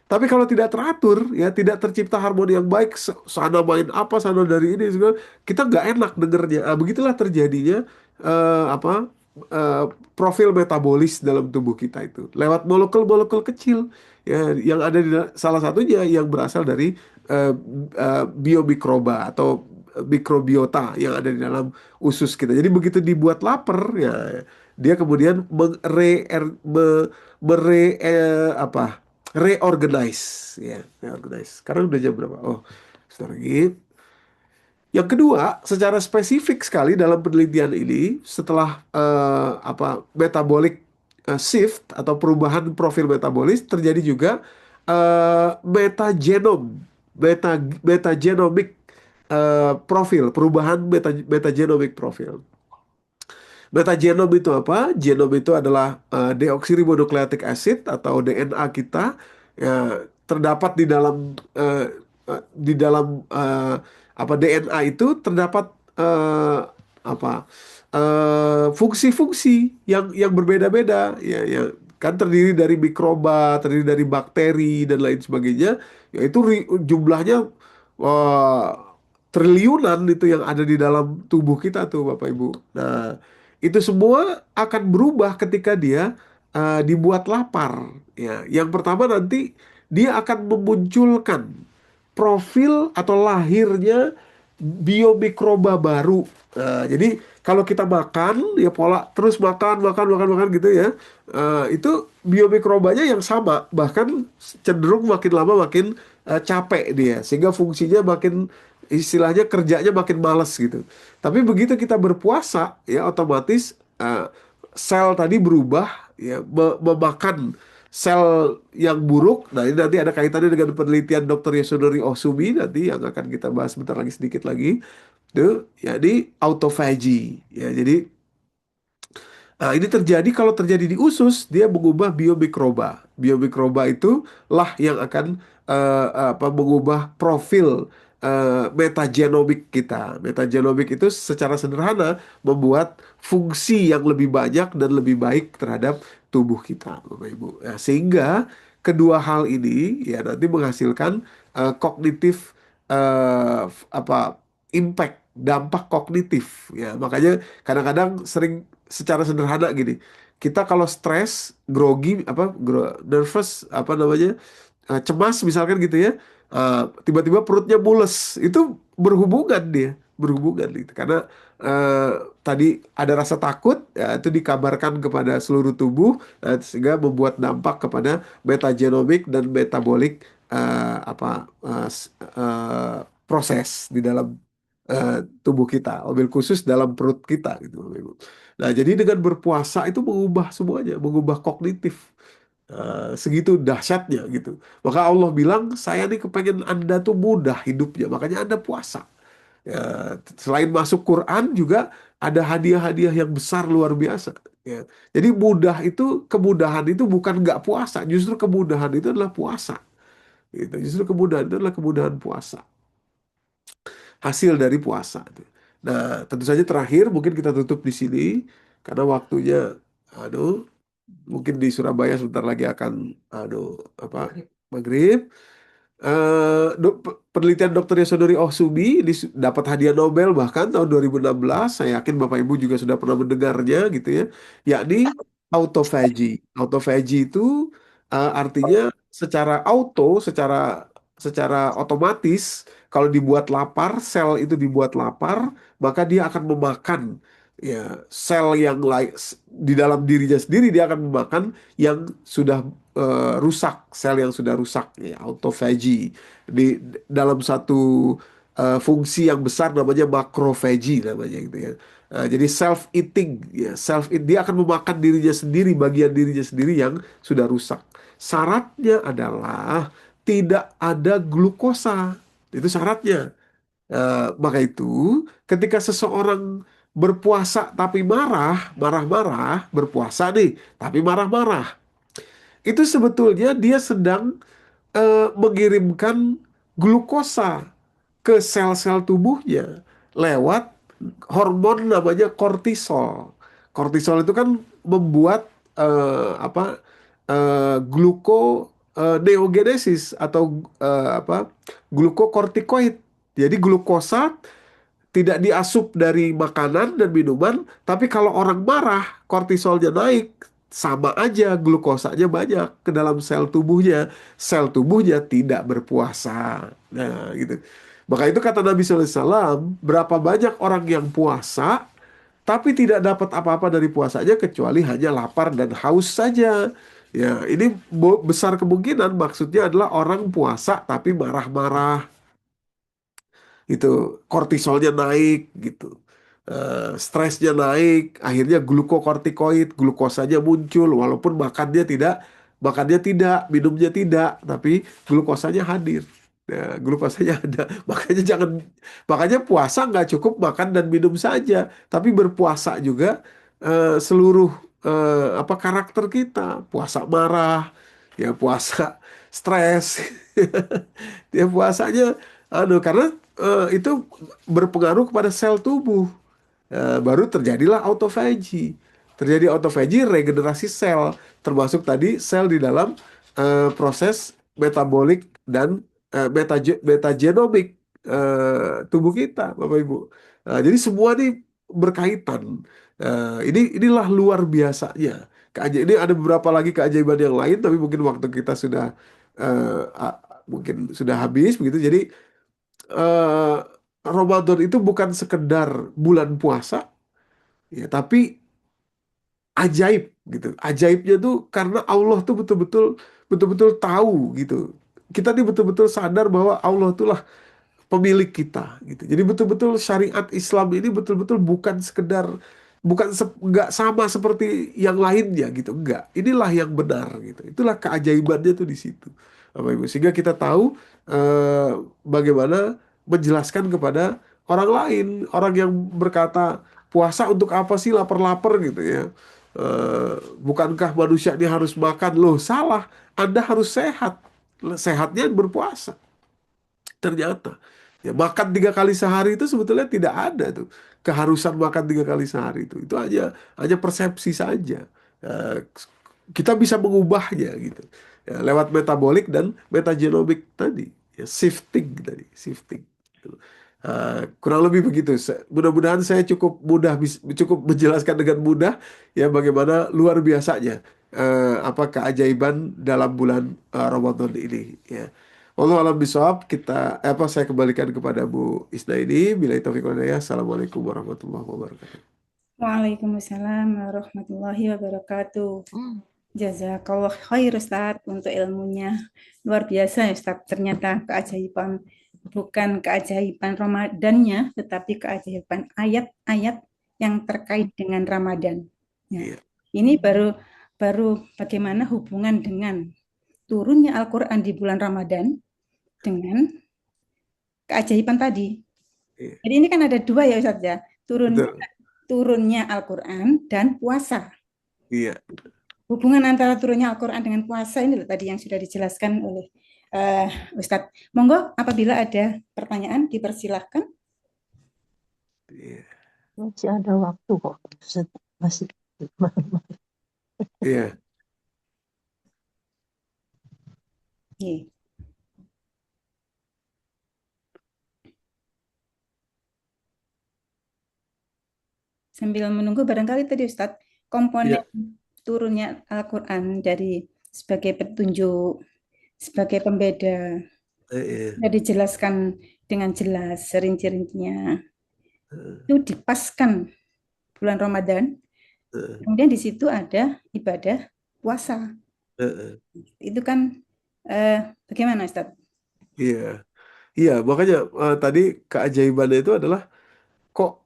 Tapi kalau tidak teratur, ya tidak tercipta harmoni yang baik, sana main apa, sana dari ini, segala, kita nggak enak dengernya. Begitulah terjadinya eh, apa eh, profil metabolis dalam tubuh kita itu lewat molekul-molekul kecil, ya, yang ada salah satunya yang berasal dari eh, biomikroba atau mikrobiota yang ada di dalam usus kita. Jadi begitu dibuat lapar, ya dia kemudian mere, mere apa reorganize, ya, reorganize. Sekarang udah jam berapa? Oh, sebentar lagi. Yang kedua, secara spesifik sekali dalam penelitian ini, setelah metabolic shift atau perubahan profil metabolis, terjadi juga metagenom, metagenomic profil, perubahan metagenomic profil. Metagenom itu apa? Genom itu adalah deoksiribonukleotik acid atau DNA kita, ya, terdapat di dalam DNA itu terdapat apa fungsi-fungsi yang berbeda-beda, ya, ya kan, terdiri dari mikroba, terdiri dari bakteri dan lain sebagainya, yaitu jumlahnya wah, triliunan itu yang ada di dalam tubuh kita tuh Bapak Ibu. Nah, itu semua akan berubah ketika dia dibuat lapar. Ya, yang pertama nanti dia akan memunculkan profil atau lahirnya biomikroba baru. Nah, jadi kalau kita makan, ya pola terus makan, makan, makan, makan gitu ya, itu biomikrobanya yang sama, bahkan cenderung makin lama makin capek dia, sehingga fungsinya makin, istilahnya kerjanya makin males gitu. Tapi begitu kita berpuasa, ya otomatis sel tadi berubah, ya memakan sel yang buruk. Nah, ini nanti ada kaitannya dengan penelitian Dr. Yasunori Ohsumi nanti yang akan kita bahas bentar lagi, sedikit lagi. Itu ya di autophagy. Ya, jadi ini terjadi kalau terjadi di usus, dia mengubah biomikroba. Biomikroba itu lah yang akan mengubah profil metagenomik kita. Metagenomik itu secara sederhana membuat fungsi yang lebih banyak dan lebih baik terhadap tubuh kita, Bapak Ibu. Nah, sehingga kedua hal ini ya nanti menghasilkan kognitif impact, dampak kognitif. Ya, makanya kadang-kadang sering secara sederhana gini, kita kalau stres, grogi, nervous, cemas misalkan gitu ya, tiba-tiba perutnya mules, itu berhubungan gitu, karena tadi ada rasa takut, ya, itu dikabarkan kepada seluruh tubuh, sehingga membuat dampak kepada metagenomic dan metabolic proses di dalam tubuh kita, mobil khusus dalam perut kita gitu, Bapak Ibu. Nah, jadi dengan berpuasa itu mengubah semuanya, mengubah kognitif. Segitu dahsyatnya gitu. Maka Allah bilang, saya nih kepengen Anda tuh mudah hidupnya, makanya Anda puasa. Ya, selain masuk Quran juga ada hadiah-hadiah yang besar luar biasa. Ya. Jadi kemudahan itu bukan nggak puasa, justru kemudahan itu adalah puasa. Gitu. Justru kemudahan itu adalah kemudahan puasa, hasil dari puasa. Nah, tentu saja terakhir mungkin kita tutup di sini karena waktunya, aduh, mungkin di Surabaya sebentar lagi akan, aduh, maghrib. Penelitian Dr. Yasodori Ohsumi dapat hadiah Nobel bahkan tahun 2016. Saya yakin Bapak Ibu juga sudah pernah mendengarnya gitu ya, yakni autophagy. Autophagy itu artinya secara secara otomatis, kalau dibuat lapar, sel itu dibuat lapar, maka dia akan memakan, ya, sel yang lain di dalam dirinya sendiri, dia akan memakan yang sudah rusak, sel yang sudah rusak, ya, autophagy. Di dalam satu fungsi yang besar namanya macrophagy namanya gitu ya. Jadi self eating, ya, dia akan memakan dirinya sendiri, bagian dirinya sendiri yang sudah rusak. Syaratnya adalah tidak ada glukosa. Itu syaratnya. Maka itu ketika seseorang berpuasa tapi marah-marah, berpuasa nih, tapi marah-marah, itu sebetulnya dia sedang mengirimkan glukosa ke sel-sel tubuhnya lewat hormon namanya kortisol. Kortisol itu kan membuat gluconeogenesis atau glukokortikoid. Jadi glukosa tidak diasup dari makanan dan minuman, tapi kalau orang marah, kortisolnya naik, sama aja glukosanya banyak ke dalam sel tubuhnya. Sel tubuhnya tidak berpuasa. Nah, gitu. Maka itu kata Nabi SAW, berapa banyak orang yang puasa, tapi tidak dapat apa-apa dari puasanya kecuali hanya lapar dan haus saja. Ya, ini besar kemungkinan maksudnya adalah orang puasa tapi marah-marah, itu kortisolnya naik gitu. Stresnya naik, akhirnya glukokortikoid, glukosanya muncul walaupun makannya tidak, minumnya tidak, tapi glukosanya hadir. Ya, glukosanya ada. Makanya makanya puasa nggak cukup makan dan minum saja, tapi berpuasa juga seluruh apa karakter kita. Puasa marah, ya puasa stres. Ya puasanya karena itu berpengaruh kepada sel tubuh. Baru terjadilah autofagi. Terjadi autofagi, regenerasi sel, termasuk tadi sel di dalam proses metabolik dan metagenomik tubuh kita, Bapak Ibu. Jadi semua ini berkaitan. Inilah luar biasanya. Ini ada beberapa lagi keajaiban yang lain, tapi mungkin waktu kita sudah mungkin sudah habis begitu. Jadi eh, Ramadan itu bukan sekedar bulan puasa, ya, tapi ajaib gitu. Ajaibnya tuh karena Allah tuh betul-betul tahu gitu. Kita nih betul-betul sadar bahwa Allah itulah pemilik kita gitu. Jadi betul-betul syariat Islam ini betul-betul bukan sekedar nggak sama seperti yang lainnya gitu. Enggak. Inilah yang benar gitu. Itulah keajaibannya tuh di situ. Bapak Ibu. Sehingga kita tahu eh, bagaimana menjelaskan kepada orang lain, orang yang berkata puasa untuk apa sih lapar-lapar gitu ya. Bukankah manusia ini harus makan? Loh, salah. Anda harus sehat. Sehatnya berpuasa. Ternyata ya makan 3 kali sehari itu sebetulnya tidak ada tuh keharusan makan 3 kali sehari itu hanya persepsi saja. Eh, kita bisa mengubahnya gitu ya, lewat metabolik dan metagenomik tadi, ya, shifting gitu. Kurang lebih begitu. Mudah-mudahan saya cukup menjelaskan dengan mudah ya bagaimana luar biasanya apa keajaiban dalam bulan Ramadan ini ya. Wallahu alam bisawab, saya kembalikan kepada Bu Isna ini. Bila taufiq wal hidayah. Assalamualaikum warahmatullahi wabarakatuh. Waalaikumsalam warahmatullahi wabarakatuh. Jazakallah khair Ustaz untuk ilmunya. Luar biasa ya Ustaz. Ternyata keajaiban, bukan keajaiban Ramadannya, tetapi keajaiban ayat-ayat yang terkait dengan Ramadan. Ya. Iya, Ini baru baru bagaimana hubungan dengan turunnya Al-Quran di bulan Ramadan dengan keajaiban tadi. iya. Jadi ini kan ada dua ya Ustaz ya. Turunnya Betul. turunnya Al-Quran dan puasa. Iya. Hubungan antara turunnya Al-Quran dengan puasa ini loh tadi yang sudah dijelaskan oleh Ustadz. Monggo apabila ada pertanyaan dipersilahkan. Iya. Masih ada waktu kok. Masih. Iya. Iya. Sambil menunggu barangkali tadi Ustadz, komponen Iya. turunnya Al-Quran dari sebagai petunjuk, sebagai pembeda, Iya. sudah dijelaskan dengan jelas rinci-rincinya. Iya. Itu dipaskan bulan Ramadan, Iya. kemudian di situ ada ibadah puasa. Iya. Itu kan bagaimana Ustadz? Iya. Iya, makanya tadi keajaibannya itu adalah kok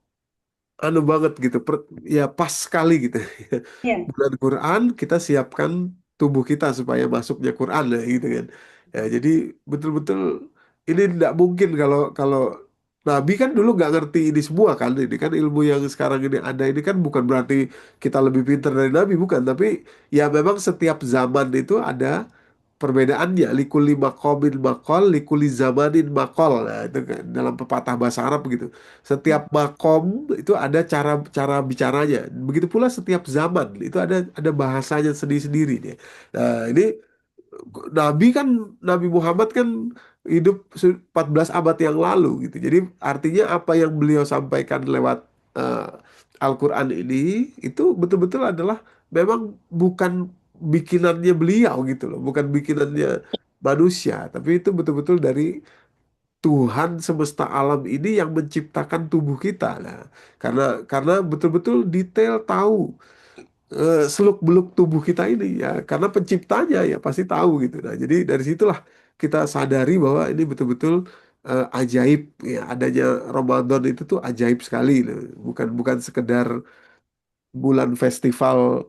anu banget gitu, ya pas sekali gitu. Ya, Bulan Quran kita siapkan tubuh kita supaya masuknya Quran ya gitu kan. Ya, jadi betul-betul ini tidak mungkin kalau kalau Nabi kan dulu nggak ngerti ini semua kan. Ini kan ilmu yang sekarang ini ada ini kan bukan berarti kita lebih pintar dari Nabi, bukan. Tapi ya memang setiap zaman itu ada perbedaannya. Likuli makomin makol, likuli zamanin makol. Nah, itu kan dalam pepatah bahasa Arab gitu. Setiap makom itu ada cara bicaranya. Begitu pula setiap zaman itu ada bahasanya sendiri-sendiri dia. Nah, ini Nabi kan Nabi Muhammad kan hidup 14 abad yang lalu gitu. Jadi artinya apa yang beliau sampaikan lewat eh, Al-Quran ini itu betul-betul adalah memang bukan bikinannya beliau gitu loh, bukan bikinannya manusia, tapi itu betul-betul dari Tuhan semesta alam ini yang menciptakan tubuh kita. Nah, karena betul-betul detail tahu seluk-beluk tubuh kita ini ya, karena penciptanya ya pasti tahu gitu. Nah, jadi dari situlah kita sadari bahwa ini betul-betul ajaib ya, adanya Ramadan itu tuh ajaib sekali loh. Bukan bukan sekedar bulan festival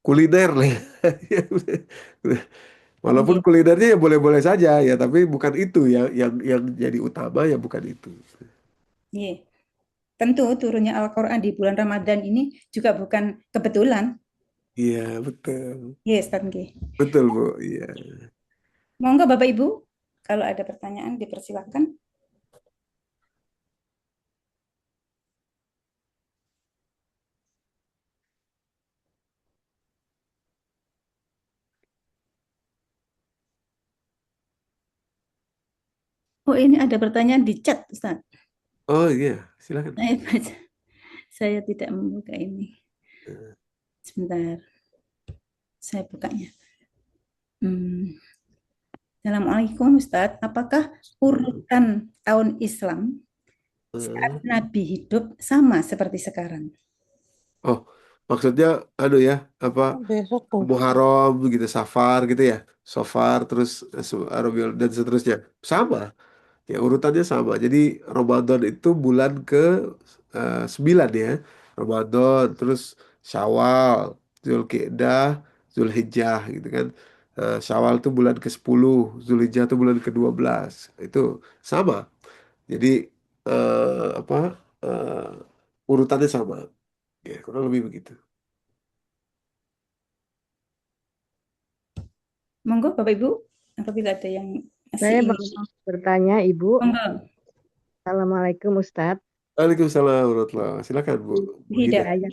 kuliner lah ya. Walaupun Nggih, kulinernya ya boleh-boleh saja ya, tapi bukan itu ya yang jadi utama ya, bukan itu. nggih. Tentu turunnya Al-Quran di bulan Ramadan ini juga bukan kebetulan. Iya, betul. Nggih, Ustaz, nggih. Betul, Bu. Iya. Monggo Bapak Ibu, kalau ada pertanyaan dipersilakan. Oh, ini ada pertanyaan di chat, Ustaz. Oh iya, silakan. Saya baca. Saya tidak membuka ini. Eh, Sebentar, saya bukanya. Hmm. Assalamualaikum Ustadz, apakah urutan tahun Islam saat eh. Nabi hidup sama seperti sekarang? Oh, maksudnya aduh ya, apa Besok tuh. Muharram gitu, Safar gitu ya. Safar terus Rabiul dan seterusnya. Sama. Ya urutannya sama. Jadi Ramadan itu bulan ke 9 ya. Ramadan terus Syawal, Zulqia'dah, Zulhijjah gitu kan. Syawal itu bulan ke 10, Zulhijjah itu bulan ke 12. Itu sama. Jadi apa urutannya sama. Ya, kurang lebih begitu. Monggo Bapak Ibu, apabila ada yang masih Saya ingin. mau bertanya, Ibu. Monggo, Assalamualaikum Ustadz. Waalaikumsalam warahmatullahi wabarakatuh. Silakan Bu di Di Hida. ayat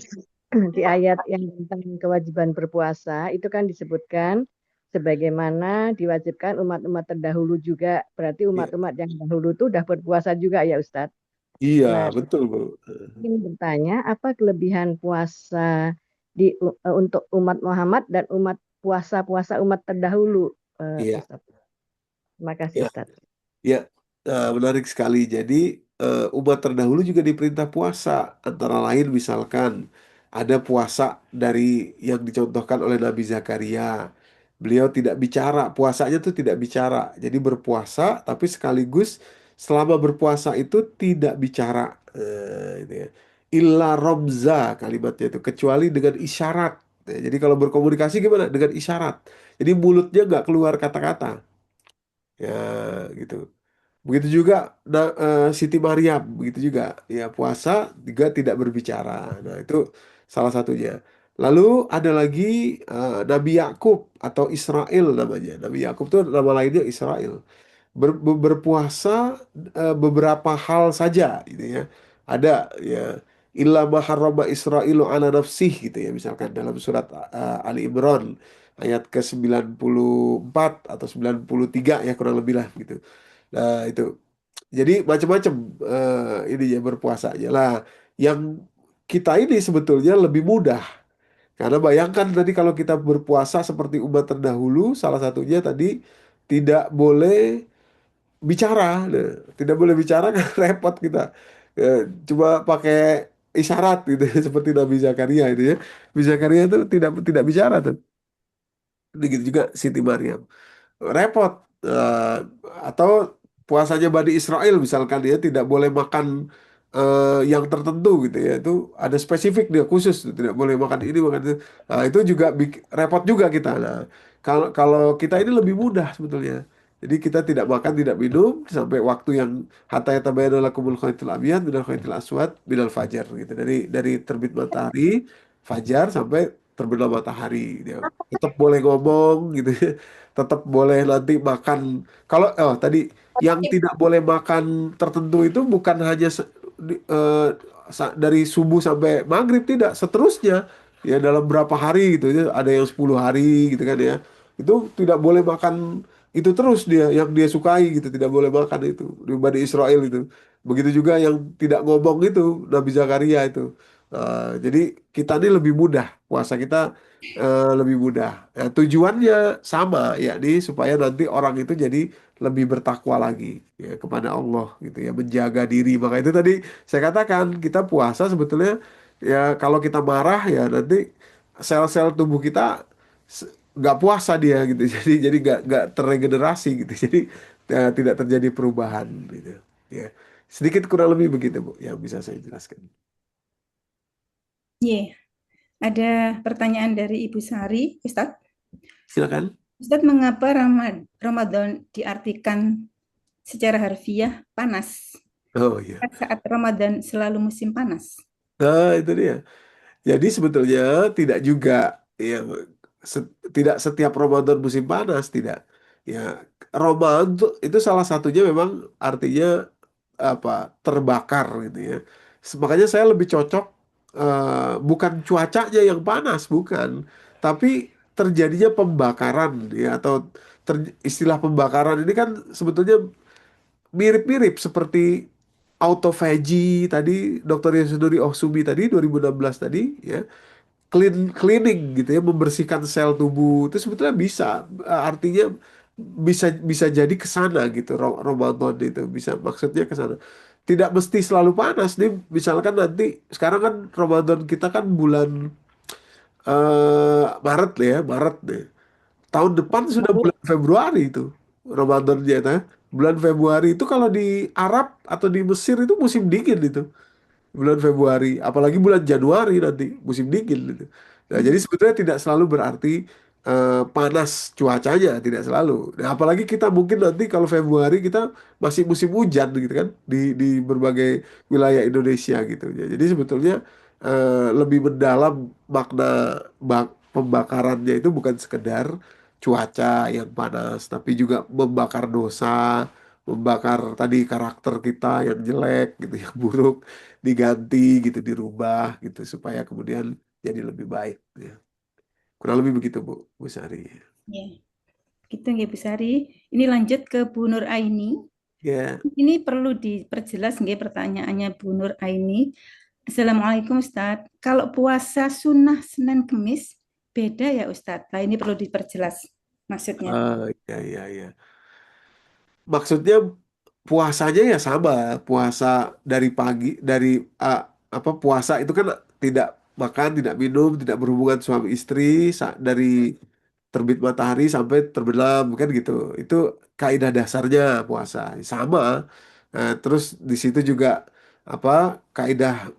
di ayat yang tentang kewajiban berpuasa itu kan disebutkan sebagaimana diwajibkan umat-umat terdahulu juga. Berarti Iya, umat-umat yang dahulu itu udah berpuasa juga ya Ustadz. iya, Nah, betul Bu. ingin bertanya apa kelebihan puasa untuk umat Muhammad dan puasa-puasa umat terdahulu, Iya, Ustadz. Terima kasih iya. Ustadz. Ya, menarik sekali. Jadi umat terdahulu juga diperintah puasa. Antara lain misalkan ada puasa dari yang dicontohkan oleh Nabi Zakaria. Beliau tidak bicara, puasanya tuh tidak bicara. Jadi berpuasa, tapi sekaligus selama berpuasa itu tidak bicara. Itu ya. Illa romza kalimatnya itu, kecuali dengan isyarat. Jadi kalau berkomunikasi gimana? Dengan isyarat. Jadi mulutnya nggak keluar kata-kata. Ya, gitu. Begitu juga Siti Maryam, begitu juga ya puasa juga tidak berbicara. Nah, itu salah satunya. Lalu ada lagi Nabi Yakub atau Israel namanya. Nabi Yakub itu nama lainnya Israel. Berpuasa beberapa hal saja gitu ya. Ada ya illa ma harrama Israilu ala nafsih gitu ya, misalkan dalam surat Ali Imran ayat ke 94 atau 93 ya, kurang lebih lah gitu. Nah, itu. Jadi macam-macam ini ya berpuasanya lah. Yang kita ini sebetulnya lebih mudah. Karena bayangkan tadi kalau kita berpuasa seperti umat terdahulu, salah satunya tadi tidak boleh bicara. Nah, tidak boleh bicara kan repot kita. Eh, Cuma pakai isyarat gitu seperti Nabi Zakaria itu ya. Nabi Zakaria itu tidak bicara tuh. Begitu juga Siti Maryam repot. Eh, atau puasanya Bani Israel misalkan dia tidak boleh makan yang tertentu gitu ya, itu ada spesifik dia khusus tidak boleh makan ini makan itu. Nah, itu juga repot juga kita. Nah, kalau kalau kita ini lebih mudah sebetulnya, jadi kita tidak makan tidak minum sampai waktu yang hatta yatabayyana lakumul khaitul abyad minal khaitil aswad minal fajar gitu, dari terbit matahari fajar sampai terbenam matahari dia tetap boleh ngomong gitu ya, tetap boleh nanti makan. Kalau tadi yang tidak boleh makan tertentu itu bukan hanya dari subuh sampai maghrib, tidak, seterusnya ya dalam berapa hari gitu ya, ada yang 10 hari gitu kan ya, itu tidak boleh makan itu terus, dia yang dia sukai gitu tidak boleh makan itu di Bani Israel itu. Begitu juga yang tidak ngomong itu Nabi Zakaria itu. Jadi kita ini lebih mudah, puasa kita lebih mudah. Nah, tujuannya sama, yakni supaya nanti orang itu jadi lebih bertakwa lagi ya kepada Allah gitu ya, menjaga diri. Maka itu tadi saya katakan kita puasa sebetulnya ya, kalau kita marah ya nanti sel-sel tubuh kita nggak puasa dia gitu. Jadi nggak terregenerasi gitu. Jadi tidak terjadi perubahan gitu. Ya. Sedikit kurang lebih begitu, Bu, yang bisa saya jelaskan. Ye, ada pertanyaan dari Ibu Sari, Ustadz. Silakan. Ustadz, mengapa Ramadan diartikan secara harfiah panas? Oh iya. Saat Ramadan selalu musim panas. Nah, itu dia. Jadi sebetulnya tidak juga ya tidak setiap Ramadan musim panas, tidak. Ya, Ramadan itu salah satunya memang artinya apa? Terbakar gitu ya. Makanya saya lebih cocok bukan cuacanya yang panas, bukan, tapi terjadinya pembakaran ya atau istilah pembakaran ini kan sebetulnya mirip-mirip seperti autophagy tadi Dr. Yasunuri Ohsumi tadi 2016 tadi ya, cleaning gitu ya, membersihkan sel tubuh itu sebetulnya bisa artinya bisa jadi ke sana gitu. Ramadan itu bisa maksudnya ke sana, tidak mesti selalu panas nih. Misalkan nanti sekarang kan Ramadan kita kan bulan Maret ya, Maret deh. Tahun depan sudah bulan Februari itu Ramadannya itu. Bulan Februari itu kalau di Arab atau di Mesir itu musim dingin itu. Bulan Februari, apalagi bulan Januari nanti musim dingin gitu. Nah, jadi sebetulnya tidak selalu berarti panas cuacanya, tidak selalu. Nah, apalagi kita mungkin nanti kalau Februari kita masih musim hujan gitu kan di berbagai wilayah Indonesia gitu. Ya, jadi sebetulnya lebih mendalam makna pembakarannya itu bukan sekedar cuaca yang panas, tapi juga membakar dosa, membakar tadi karakter kita yang jelek gitu, yang buruk diganti gitu, dirubah gitu supaya kemudian jadi lebih baik ya. Kurang lebih begitu, Bu Sari. Ya, gitu nggih Bu Sari. Ini lanjut ke Bu Nur Aini. Ya, Ini perlu diperjelas nggih pertanyaannya Bu Nur Aini. Assalamualaikum Ustadz. Kalau puasa sunnah Senin Kemis beda ya Ustadz? Nah ini perlu diperjelas maksudnya. ya, ya, ya. Maksudnya puasanya ya sama, puasa dari pagi, dari ah, apa puasa itu kan tidak makan, tidak minum, tidak berhubungan suami istri dari terbit matahari sampai terbenam kan gitu. Itu kaidah dasarnya puasa sama. Terus di situ juga apa kaidah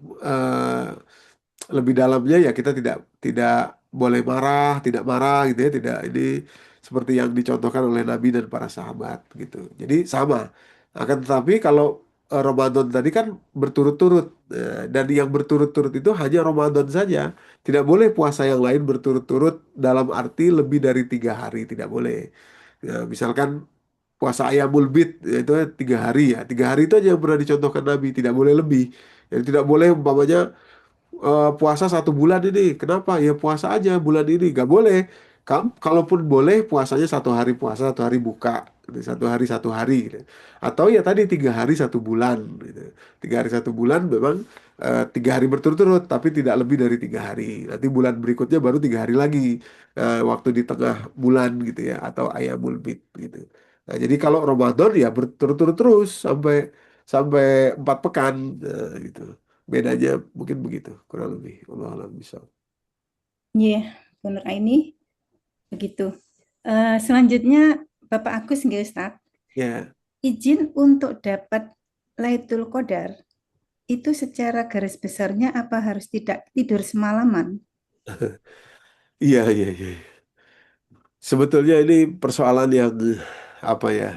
lebih dalamnya ya kita tidak tidak boleh marah, tidak marah gitu ya, tidak ini seperti yang dicontohkan oleh Nabi dan para sahabat gitu. Jadi sama. Akan tetapi kalau Ramadan tadi kan berturut-turut. Dan yang berturut-turut itu hanya Ramadan saja. Tidak boleh puasa yang lain berturut-turut dalam arti lebih dari 3 hari, tidak boleh. Ya, misalkan puasa Ayamul Bid itu 3 hari ya. 3 hari itu aja yang pernah dicontohkan Nabi, tidak boleh lebih. Jadi tidak boleh umpamanya puasa 1 bulan ini. Kenapa? Ya puasa aja bulan ini. Gak boleh. Kalaupun boleh puasanya 1 hari puasa, 1 hari buka. Gitu. 1 hari 1 hari. Gitu. Atau ya tadi 3 hari 1 bulan. Gitu. 3 hari 1 bulan memang 3 hari berturut-turut, tapi tidak lebih dari 3 hari. Nanti bulan berikutnya baru 3 hari lagi. Waktu di tengah bulan gitu ya. Atau ayamul bid gitu. Nah, jadi kalau Ramadan ya berturut-turut terus sampai sampai 4 pekan gitu. Bedanya mungkin begitu, kurang lebih. Allah alam bisa. Iya, Bu Nur Aini begitu. Selanjutnya Bapak Agus nggih Ustadz. Ya, Izin untuk dapat Lailatul Qadar itu secara garis besarnya apa harus tidak tidur semalaman? iya, iya, iya. Sebetulnya ini persoalan yang apa ya,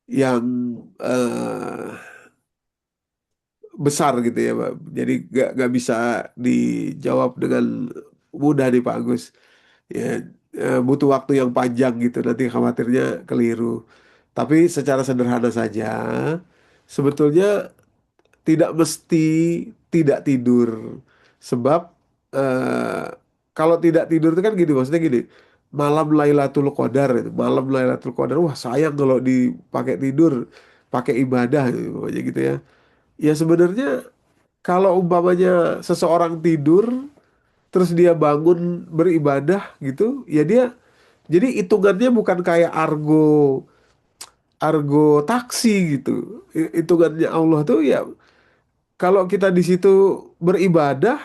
yang besar gitu ya, Pak. Jadi gak bisa dijawab dengan mudah nih Pak Agus. Ya, butuh waktu yang panjang gitu. Nanti khawatirnya keliru. Tapi secara sederhana saja, sebetulnya tidak mesti tidak tidur. Sebab eh, kalau tidak tidur itu kan gini, maksudnya gini, malam Lailatul Qadar itu, malam Lailatul Qadar, wah sayang kalau dipakai tidur, pakai ibadah gitu, pokoknya gitu ya. Ya sebenarnya kalau umpamanya seseorang tidur, terus dia bangun beribadah gitu, ya dia jadi hitungannya bukan kayak argo argo taksi gitu. Hitungannya Allah tuh ya kalau kita di situ beribadah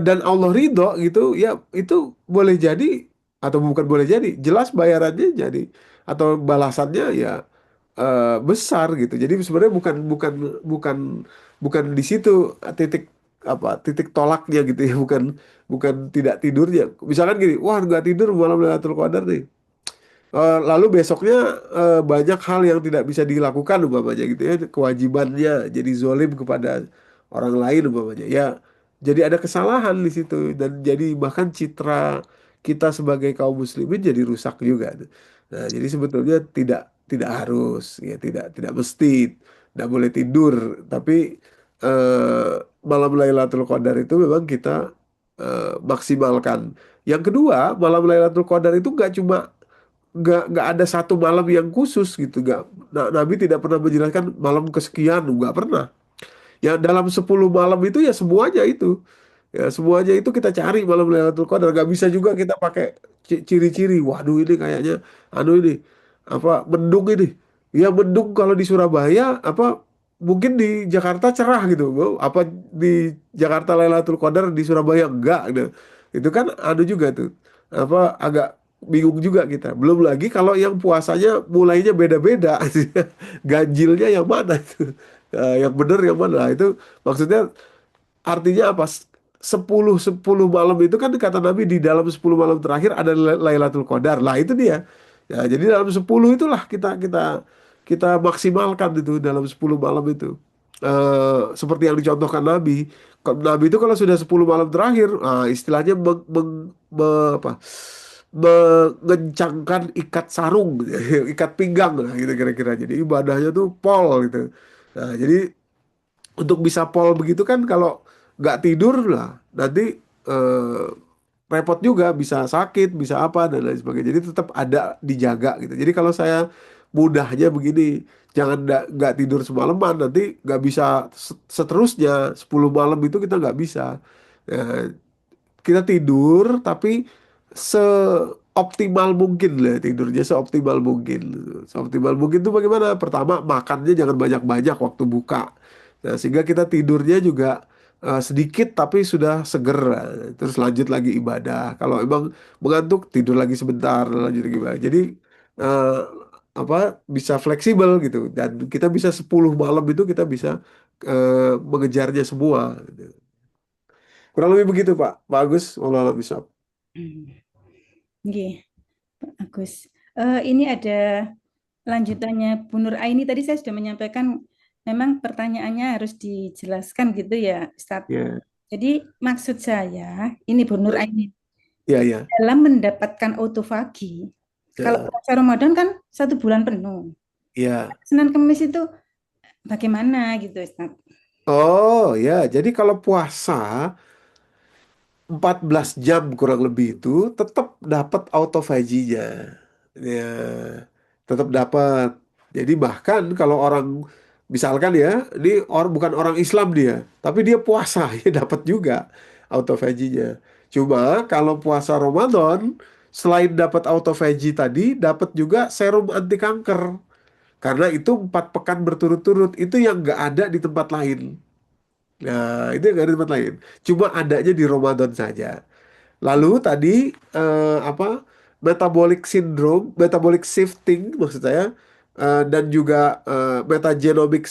dan Allah ridho gitu, ya itu boleh jadi atau bukan boleh jadi, jelas bayarannya jadi atau balasannya ya besar gitu. Jadi sebenarnya bukan bukan bukan bukan di situ titik titik tolaknya gitu ya, bukan bukan tidak tidurnya. Misalkan gini, wah nggak tidur malam Lailatul Qadar nih. Lalu besoknya banyak hal yang tidak bisa dilakukan umpamanya gitu ya, kewajibannya jadi zolim kepada orang lain umpamanya ya, jadi ada kesalahan di situ dan jadi bahkan citra kita sebagai kaum muslimin jadi rusak juga tuh. Nah jadi sebetulnya tidak harus ya, tidak mesti tidak boleh tidur, tapi eh, malam Lailatul Qadar itu memang kita maksimalkan. Yang kedua, malam Lailatul Qadar itu nggak ada satu malam yang khusus gitu, nggak. Nabi tidak pernah menjelaskan malam kesekian, nggak pernah. Ya dalam 10 malam itu ya semuanya itu, ya semuanya itu kita cari malam Lailatul Qadar. Nggak bisa juga kita pakai ciri-ciri, waduh ini kayaknya anu ini mendung ini, ya mendung kalau di Surabaya mungkin di Jakarta cerah gitu. Apa di Jakarta Lailatul Qadar, di Surabaya enggak gitu. Itu kan ada juga tuh, agak bingung juga kita. Belum lagi kalau yang puasanya mulainya beda-beda. Ganjilnya yang mana itu, yang bener yang mana. Nah, itu maksudnya artinya apa? 10 malam itu kan kata Nabi di dalam 10 malam terakhir ada Lailatul Qadar. Lah itu dia. Ya, jadi dalam 10 itulah kita kita kita maksimalkan itu dalam 10 malam itu. Seperti yang dicontohkan Nabi. Nabi itu kalau sudah 10 malam terakhir, istilahnya mengencangkan ikat sarung, ikat pinggang lah gitu kira-kira. Jadi ibadahnya tuh pol gitu. Nah, jadi untuk bisa pol begitu kan kalau nggak tidur lah nanti eh, repot juga, bisa sakit, bisa apa dan lain sebagainya. Jadi tetap ada dijaga gitu. Jadi kalau saya mudahnya begini, jangan nggak tidur semalaman, nanti nggak bisa seterusnya 10 malam itu kita nggak bisa. Ya, kita tidur tapi seoptimal mungkin lah, tidurnya seoptimal mungkin. Seoptimal mungkin itu bagaimana? Pertama, makannya jangan banyak-banyak waktu buka. Nah, sehingga kita tidurnya juga sedikit tapi sudah seger. Terus lanjut lagi ibadah. Kalau emang mengantuk, tidur lagi sebentar, lanjut lagi ibadah. Jadi eh, apa bisa fleksibel gitu, dan kita bisa 10 malam itu kita bisa mengejarnya semua gitu. Kurang lebih begitu Pak Agus, wallahu bisa. Nggih, Pak Agus. Ini ada lanjutannya Bu Nur Aini, tadi saya sudah menyampaikan memang pertanyaannya harus dijelaskan gitu ya, Ustaz. Ya, Jadi maksud saya, ini Bu Nur Aini, ya, ya. dalam mendapatkan autofagi, kalau Ya, puasa Ramadan kan 1 bulan penuh. ya. Senin Kemis itu bagaimana gitu, Ustaz? Oh ya, jadi kalau puasa 14 jam kurang lebih itu tetap dapat autofajinya. Ya, tetap dapat. Jadi bahkan kalau orang misalkan ya, ini orang bukan orang Islam dia, tapi dia puasa ya dapat juga autofajinya. Cuma kalau puasa Ramadan selain dapat autofaji tadi, dapat juga serum anti kanker. Karena itu 4 pekan berturut-turut, itu yang nggak ada di tempat lain. Nah, itu yang nggak ada di tempat lain. Cuma adanya di Ramadan saja. Lalu tadi apa metabolic syndrome, metabolic shifting maksud saya, dan juga metagenomic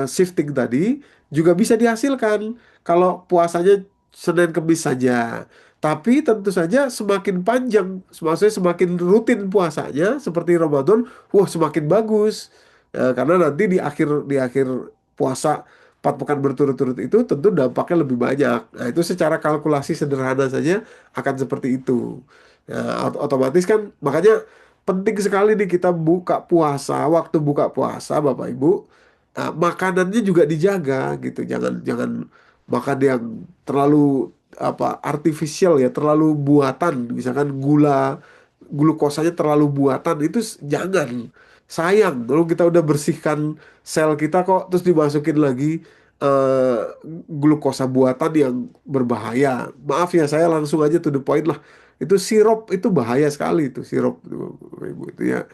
shifting tadi juga bisa dihasilkan kalau puasanya Senin Kemis saja. Tapi tentu saja semakin panjang, maksudnya semakin rutin puasanya seperti Ramadan, wah semakin bagus. Karena nanti di akhir puasa 4 pekan berturut-turut itu tentu dampaknya lebih banyak. Nah, itu secara kalkulasi sederhana saja akan seperti itu. Ya, otomatis kan makanya penting sekali nih kita buka puasa, waktu buka puasa Bapak Ibu, makanannya juga dijaga gitu. Jangan jangan makan yang terlalu artifisial ya, terlalu buatan. Misalkan glukosanya terlalu buatan itu jangan. Sayang kalau kita udah bersihkan sel kita kok terus dimasukin lagi eh, glukosa buatan yang berbahaya. Maaf ya, saya langsung aja to the point lah. Itu sirup itu bahaya sekali, itu sirup itu, Ibu itu ya.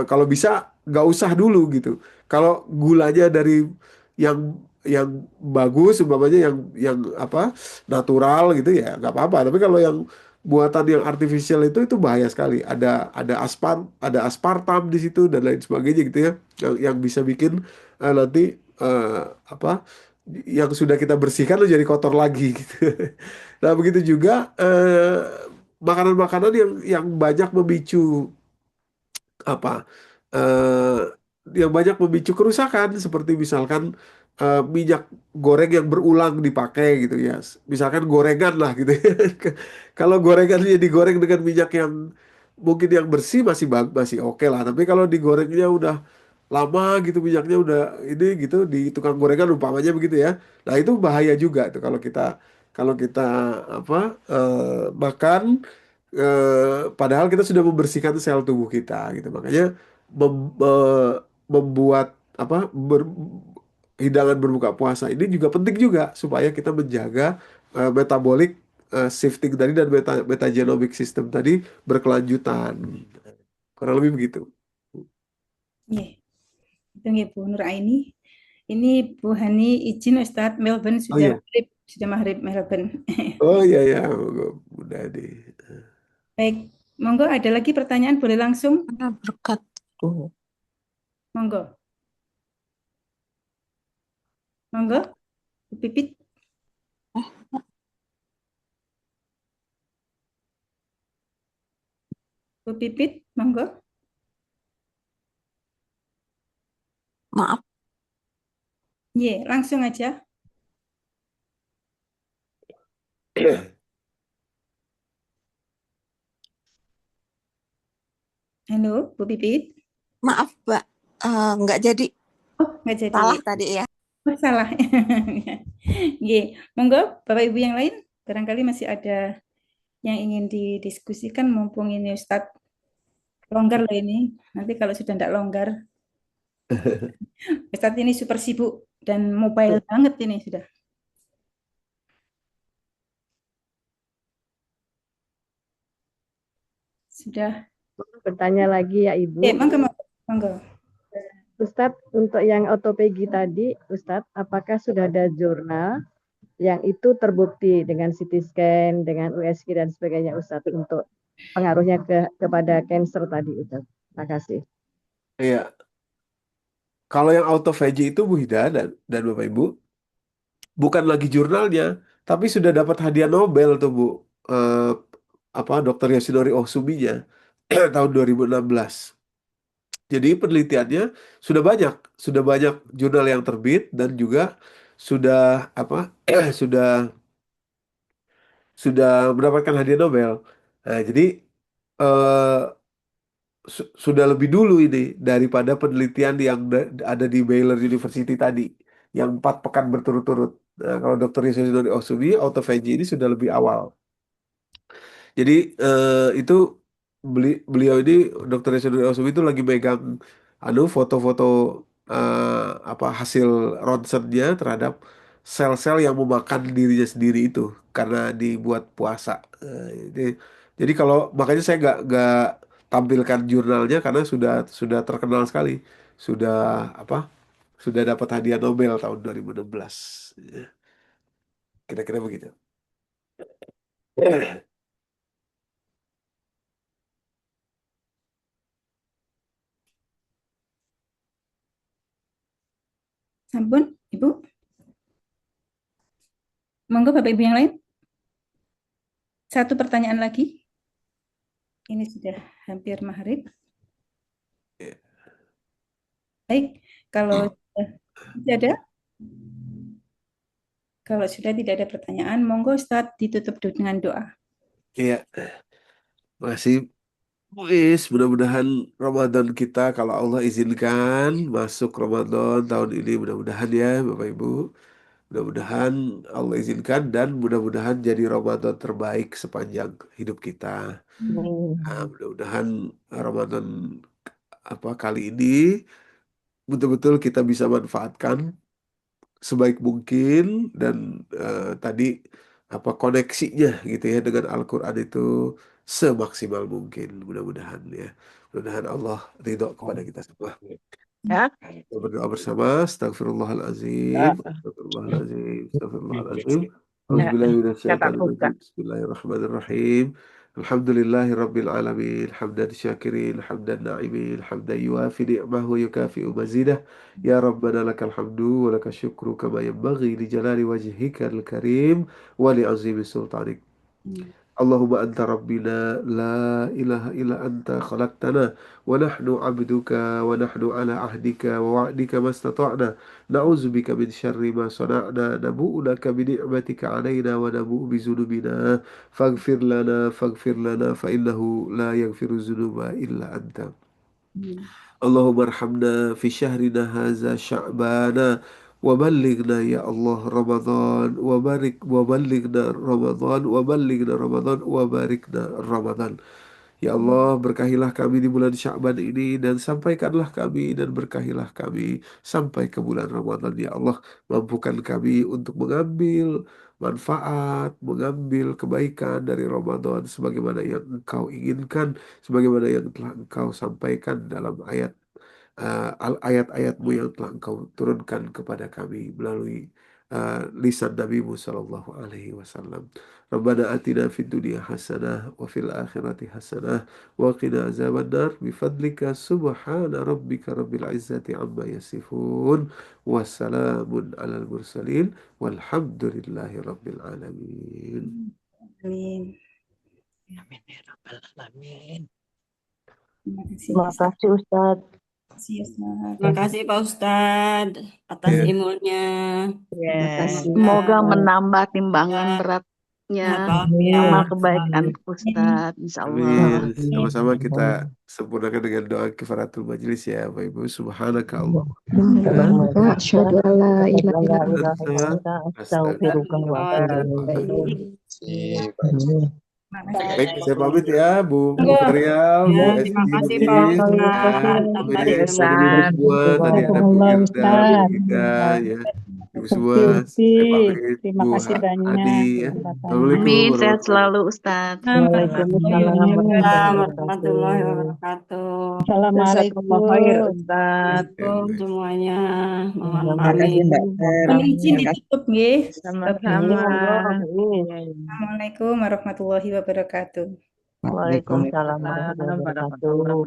Kalau bisa nggak usah dulu gitu. Kalau gulanya dari yang yang bagus umpamanya yang apa natural gitu ya nggak apa-apa. Tapi kalau yang buatan yang artificial itu bahaya sekali. Ada aspartam di situ dan lain sebagainya gitu ya yang bisa bikin nanti apa yang sudah kita bersihkan jadi kotor lagi gitu. Nah begitu juga makanan-makanan yang banyak memicu apa eh yang banyak memicu kerusakan seperti misalkan minyak goreng yang berulang dipakai gitu ya. Misalkan gorengan lah gitu ya. Kalau gorengannya digoreng dengan minyak yang mungkin yang bersih masih oke lah. Tapi kalau digorengnya udah lama gitu minyaknya udah ini gitu di tukang gorengan umpamanya begitu ya. Nah, itu bahaya juga tuh kalau kita apa makan padahal kita sudah membersihkan sel tubuh kita gitu. Makanya membuat apa hidangan berbuka puasa ini juga penting juga supaya kita menjaga metabolic shifting tadi dan metagenomic system tadi berkelanjutan. Kurang lebih begitu. Nggih, itu nggih Bu Nur Aini. Ini Bu Hani izin Ustadz, Melbourne Oh iya. sudah maghrib Melbourne. Oh iya ya, udah di. Baik, monggo ada lagi pertanyaan boleh langsung, Berkat. monggo, monggo, Bu Pipit, Bu Pipit, monggo. Maaf, Iya, langsung aja. Halo, Bu Pipit. maaf Mbak. Nggak jadi. Oh, nggak jadi. Salah tadi ya. Oh, salah. Nggih, monggo Bapak Ibu yang lain, barangkali masih ada yang ingin didiskusikan mumpung ini Ustadz longgar loh ini. Nanti kalau sudah tidak longgar, Ustadz ini super sibuk dan mobile banget ini sudah. Sudah. Bertanya lagi ya Ibu. Monggo, monggo. Ustadz, untuk yang otopegi tadi, Ustadz, apakah sudah ada jurnal yang itu terbukti dengan CT scan, dengan USG dan sebagainya, Ustadz, untuk pengaruhnya kepada cancer tadi, Ustadz? Terima kasih. Iya. Kalau yang autophagy itu Bu Hida dan Bapak Ibu bukan lagi jurnalnya, tapi sudah dapat hadiah Nobel tuh Bu. Eh, apa Dr. Yoshinori Ohsuminya tahun 2016. Jadi penelitiannya sudah banyak jurnal yang terbit dan juga sudah apa sudah sudah mendapatkan hadiah Nobel. Nah, jadi eh, sudah lebih dulu ini daripada penelitian yang ada di Baylor University tadi, yang 4 pekan berturut-turut. Nah, kalau Dr. Yoshinori Ohsumi, autophagy ini sudah lebih awal. Jadi itu beliau ini Dr. Yoshinori Ohsumi itu lagi megang foto-foto apa hasil ronsennya terhadap sel-sel yang memakan dirinya sendiri itu karena dibuat puasa. Jadi kalau makanya saya nggak tampilkan jurnalnya karena sudah terkenal sekali, sudah apa sudah dapat hadiah Nobel tahun 2016. Ya, kira-kira begitu. Sampun, Ibu. Monggo Bapak Ibu yang lain. Satu pertanyaan lagi. Ini sudah hampir maghrib. Baik, kalau tidak ada, tidak ada pertanyaan, monggo Ustadz ditutup dengan doa. Iya, masih mudah-mudahan Ramadan kita kalau Allah izinkan masuk Ramadan tahun ini mudah-mudahan ya Bapak Ibu. Mudah-mudahan Allah izinkan dan mudah-mudahan jadi Ramadan terbaik sepanjang hidup kita. Nah, mudah-mudahan Ramadan kali ini betul-betul kita bisa manfaatkan sebaik mungkin dan tadi koneksinya gitu ya dengan Al-Quran itu semaksimal mungkin mudah-mudahan ya. Mudah-mudahan Allah ridho kepada kita semua. Ya. berdoa bersama. Astagfirullahalazim, astagfirullahalazim, astagfirullahalazim. Auzubillahiminasyaitonirrajim. Bismillahirrahmanirrahim. Alhamdulillahirabbil alamin, hamdan syakirin, hamdan na'imin, hamdan yuafi ni'mahu yukafi'u mazidah. Ya Rabbana lakal hamdu wa lakal syukru kama yanbaghi li jalali wajhikal karim wa li azimi sultanik. Allahumma anta rabbina la ilaha illa anta khalaqtana wa nahnu abduka wa nahnu ala ahdika wa wa'dika mastata'na na'udzubika min syarri ma sana'na nabu'u laka bi ni'matika 'alaina wa nabu'u bi dzunubina faghfir lana fa innahu la yaghfiru dzunuba illa anta. Allahumma arhamna fi syahrina hadza sya'bana wa ballighna ya Allah Ramadan wa ballighna Ramadan wa ballighna Ramadan wa barikna Ramadan. Ya Allah, berkahilah kami di bulan Sya'ban ini dan sampaikanlah kami dan berkahilah kami sampai ke bulan Ramadan. Ya Allah, mampukan kami untuk mengambil manfaat, mengambil kebaikan dari Ramadan sebagaimana yang Engkau inginkan, sebagaimana yang telah Engkau sampaikan dalam ayat-ayat-mu yang telah Engkau turunkan kepada kami melalui lisan Nabi-Mu sallallahu alaihi wasallam. Rabbana atina fid dunya hasanah wa fil akhirati hasanah wa qina azabannar bi fadlika subhana rabbika rabbil izzati amma yasifun wassalamun alal mursalin walhamdulillahi rabbil alamin. Amin. Amin ya rabbal alamin. Terima kasih. Terima kasih Ustadz. Terima kasih Pak Ustadz atas Ya. ilmunya. Terima kasih. Semoga menambah timbangan beratnya amal kebaikan Ustadz, insya Allah. Amin. Sama-sama kita sempurnakan dengan doa kifaratul majlis ya Bapak Ibu. Subhanaka Allah. Asyhadu an la ilaha illallah. Astaghfirullah wa atubu ilaih. Baik, saya pamit ya Bu Ferial, Bu Ya, Esti, terima kasih Bu Pak Iis, Ustadz Bu atas Iis, Bu ilmunya. Ibu semua, tadi ada Bu Irda, Bu Ida, ya, Ibu semua, saya pamit, Terima Bu kasih banyak Adi, ya. Assalamualaikum Amin, sehat warahmatullahi selalu Ustadz. Waalaikumsalam Waalaikumsalam warahmatullahi wabarakatuh. Assalamualaikum. Assalamualaikum semuanya. Mohon pamit. Kami izin ditutup nggih. Sama-sama. Assalamualaikum warahmatullahi wabarakatuh. Waalaikumsalam warahmatullahi wabarakatuh.